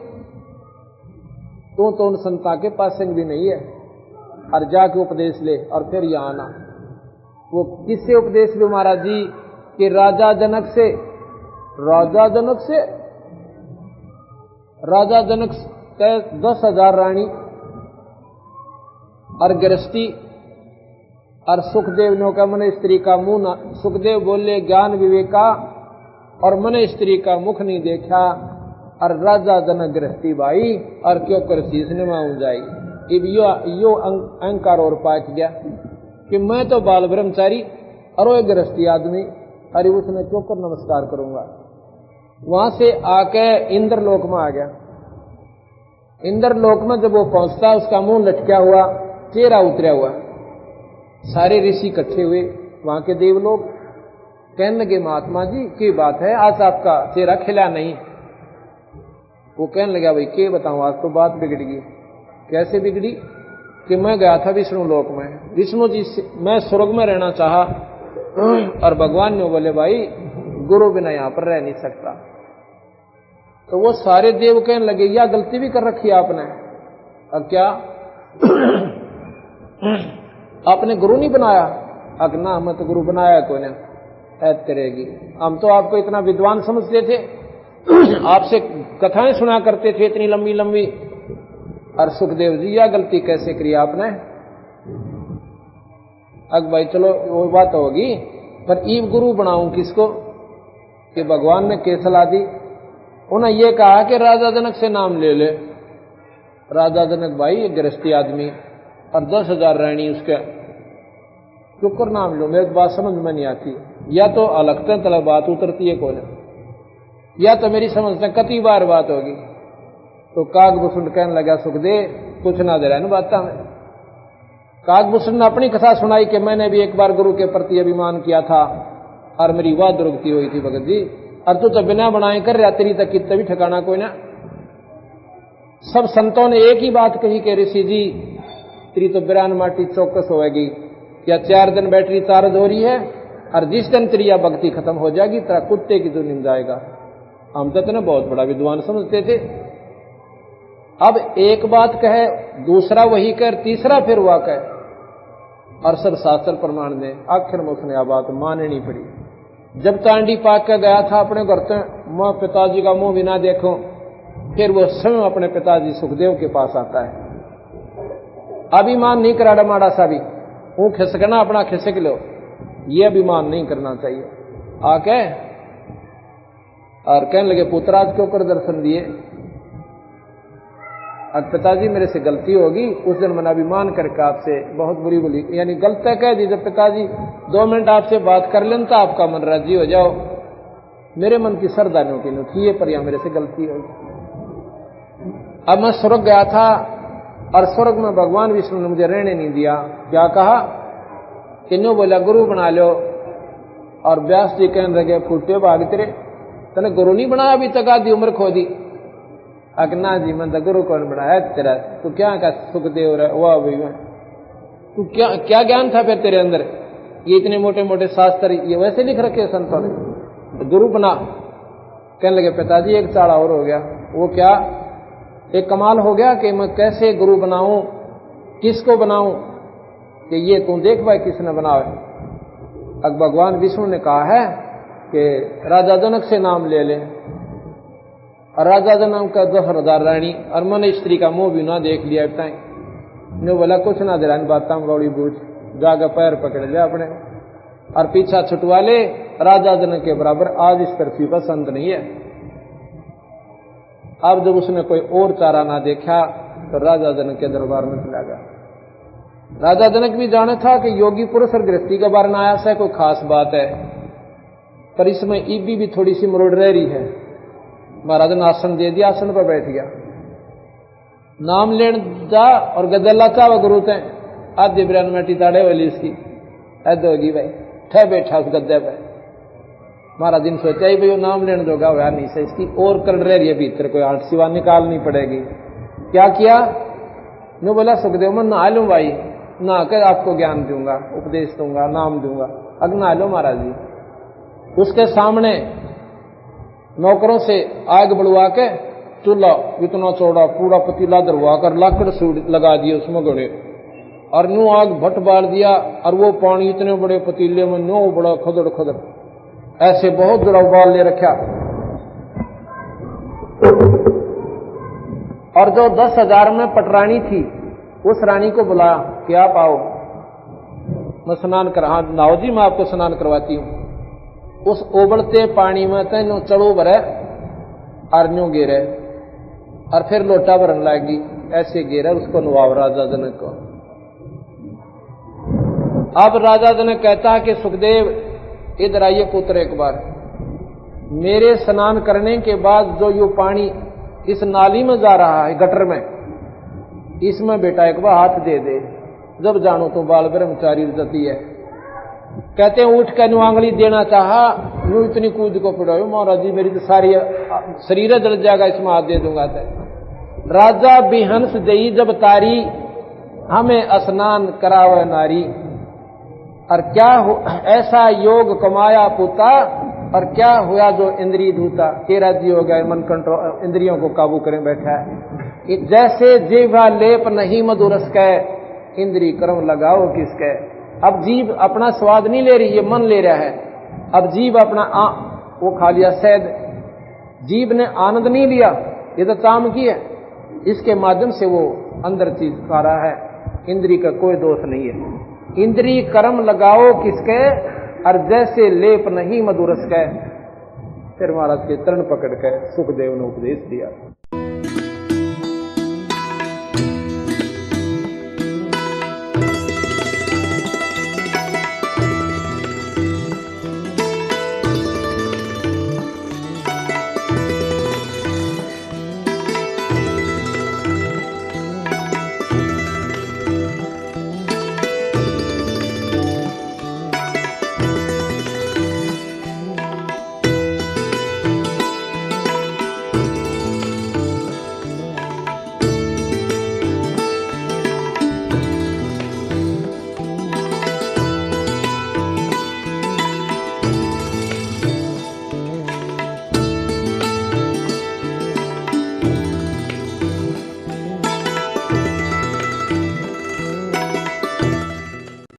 तू तो उन संता के पास संग भी नहीं है, और जाके उपदेश ले और फिर यहां आना। वो किससे उपदेश ले महाराज जी? कि राजा जनक से। राजा जनक के 10,000 रानी और गृहस्थी, और सुखदेव ने का मन स्त्री का मुंह ना, सुखदेव बोले ज्ञान विवेका और मन स्त्री का मुख नहीं देखा, और राजा जनक गृहस्थी भाई और क्यों कर शीश ने माऊं जाई। अब यो अहंकार और पाक गया कि मैं तो बाल ब्रह्मचारी और वो गृहस्थी आदमी, अरे उसने क्यों कर नमस्कार करूंगा। वहां से आके इंद्रलोक में आ गया। इंद्रलोक में जब वो पहुंचता उसका मुंह लटका हुआ, चेहरा उतरा हुआ, सारे ऋषि इकट्ठे हुए वहां के देवलोक। कहने लगे महात्मा जी की बात है, आज आपका चेहरा खिला नहीं। वो कहने लगा भाई क्या बताऊं, आज तो बात बिगड़ गई। कैसे बिगड़ी? कि मैं गया था विष्णु लोक में, विष्णु जी से मैं स्वर्ग में रहना चाहा, और भगवान ने बोले भाई गुरु बिना यहां पर रह नहीं सकता। तो वो सारे देव कहने लगे यह गलती भी कर रखी है आपने। अब क्या आपने गुरु नहीं बनाया? अगना हमें तो गुरु बनाया कोई ने ऐद करेगी। हम तो आपको इतना विद्वान समझते थे, आपसे कथाएं सुना करते थे इतनी लंबी लंबी, और सुखदेव जी यह गलती कैसे करी आपने? अब भाई चलो वो बात होगी, पर ईव गुरु बनाऊं किसको? कि भगवान ने क्या सलाह दी? उन्हें यह कहा कि राजा जनक से नाम ले ले। राजा जनक भाई गृहस्थी आदमी और 10,000 रानी उसके, क्यों कर नाम लो? मेरी बात समझ में नहीं आती, या तो अलगते तलब बात उतरती है कोने, या तो मेरी समझ में कती बार बात होगी। तो काकभूषण कहने लगा सुखदेव कुछ ना दे रहा है ना बात में। काकभूषण ने अपनी कथा सुनाई कि मैंने भी एक बार गुरु के प्रति अभिमान किया था और मेरी वाद दुर्गति हुई थी भगत जी, और तू तो बिना बनाए कर रहा, तेरी तक कितना भी ठिकाना कोई ना। सब संतों ने एक ही बात कही कि ऋषि जी तेरी तो बिरान माटी चौकस होगी, या 4 दिन बैटरी चार्ज हो रही है, और जिस दिन तेरी यह भक्ति खत्म हो जाएगी तेरा कुत्ते की तो निम जाएगा। हम तो इतना बहुत बड़ा विद्वान समझते थे। अब एक बात कहे, दूसरा वही कहे, तीसरा फिर वह कहे, और सब शास्त्र प्रमाण दें। आखिर में उसने यह बात माननी पड़ी। जब तांडी पाक के गया था अपने घर से, मैं पिताजी का मुंह भी ना देखूं, फिर वो स्वयं अपने पिताजी सुखदेव के पास आता है। अभिमान नहीं कराड़ा माड़ा सा भी, वो खिसकना अपना खिसक लो, ये अभिमान नहीं करना चाहिए। आके और कहने लगे पुत्राज क्यों कर दर्शन दिए? अब पिताजी मेरे से गलती होगी, उस दिन मैंने अभिमान करके आपसे बहुत बुरी बोली, यानी गलत कह दी। जब पिताजी 2 मिनट आपसे बात कर लें तो आपका मन राजी हो जाओ, मेरे मन की श्रद्धा नहीं थी ये, पर यह मेरे से गलती होगी। अब मैं स्वर्ग गया था और स्वर्ग में भगवान विष्णु ने मुझे रहने नहीं दिया। क्या कहा? किन्हों बोला गुरु बना लो, और व्यास जी कहने लगे फूटे भाग तेरे, तने गुरु नहीं बनाया अभी तक, आधी उम्र खो दी। अगना जी मैं तो गुरु कौन बनाया तेरा? तू क्या का सुखदेव रहा हुआ भाई मैं, तू क्या ज्ञान था फिर तेरे अंदर? ये इतने मोटे मोटे शास्त्र ये वैसे लिख रखे संतों ने, गुरु बना। कहने लगे पिताजी एक चाड़ा और हो गया। वो क्या? एक कमाल हो गया कि मैं कैसे गुरु बनाऊं, किसको बनाऊं, कि ये तू देख भाई किसने बनावे। अब भगवान विष्णु ने कहा है कि राजा जनक से नाम ले ले, और राजा जनक का 10,000 रानी और मन स्त्री का मुंह भी ना देख लिया बताए ने बोला कुछ ना दे बात बड़ी बूझ, जाकर पैर पकड़ ले अपने और पीछा छुटवा ले। राजा जनक के बराबर आज इस पृथ्वी पर संत नहीं है। अब जब उसने कोई और चारा ना देखा तो राजा जनक के दरबार में चला गया। राजा जनक भी जाना था कि योगी पुरुष और गृहस्थी के बारे में आया से कोई खास बात है, पर इसमें ईबी भी थोड़ी सी मरोड़ रह रही है। महाराज ने आसन दे दिया, आसन पर बैठ गया। नाम लेन जा और गदला चाव गुरु ते आधे बिरान में टिताड़े वाली इसकी ऐद होगी भाई, ठह बैठा उस गद्दे पे। महाराज ने सोचा ही भाई वो नाम लेने जोगा हुआ नहीं से, इसकी और कर रही है भीतर कोई आठ सिवा निकालनी पड़ेगी। क्या किया? नो बोला सुखदेव मैं नहा लूं भाई, नहा कर आपको ज्ञान दूंगा, उपदेश दूंगा, नाम दूंगा। अग नहा लो महाराज जी। उसके सामने नौकरों से आग बढ़वा के चूल्हा इतना चौड़ा पूरा पतीला दरवा कर लाकड़ सूट लगा दिए उसमें गड़े और न्यू आग भट्ट बाल दिया, और वो पानी इतने बड़े पतीले में नो बड़ा खदड़ खदड़ ऐसे बहुत बड़ा उबाल ले रखा। और जो 10,000 में पटरानी थी उस रानी को बुलाया कि आप आओ मैं स्नान कर, हाँ नाओ जी मैं आपको स्नान करवाती हूं। उस उबलते पानी में तेनो चढ़ो भरे और न्यू गिरे और फिर लोटा भरन लागी, ऐसे गिरे उसको नुआव राजा जनक को। अब राजा जनक कहता है कि सुखदेव इधर आइए पुत्र एक बार, मेरे स्नान करने के बाद जो ये पानी इस नाली में जा रहा है गटर में, इसमें बेटा एक बार हाथ दे दे, जब जानो तो बाल ब्रह्मचारी जाती है। कहते हैं उठ कर न्यू आंगली देना चाहा, न्यू इतनी कूद को पड़ो महाराज जी मेरी तो सारी शरीर जल जाएगा, इसमें हाथ दे दूंगा। राजा बिहंस दई जब तारी, हमें स्नान करावे नारी। और क्या ऐसा योग कमाया पुता, और क्या हुआ जो इंद्रिय धूता, के राज्य हो गया मन कंट्रोल, इंद्रियों को काबू करें बैठा है। जैसे जीवा लेप नहीं मधुरस के, इंद्रिय कर्म लगाओ किसके। अब जीव अपना स्वाद नहीं ले रही है, मन ले रहा है। अब जीव अपना वो खा लिया शहद, जीव ने आनंद नहीं लिया, ये तो काम की है, इसके माध्यम से वो अंदर चीज खा रहा है। इंद्रिय का कोई दोष नहीं है। इंद्रिय कर्म लगाओ किसके, और जैसे लेप नहीं मधुरस के। फिर महाराज के चरण पकड़ के सुखदेव ने उपदेश दिया।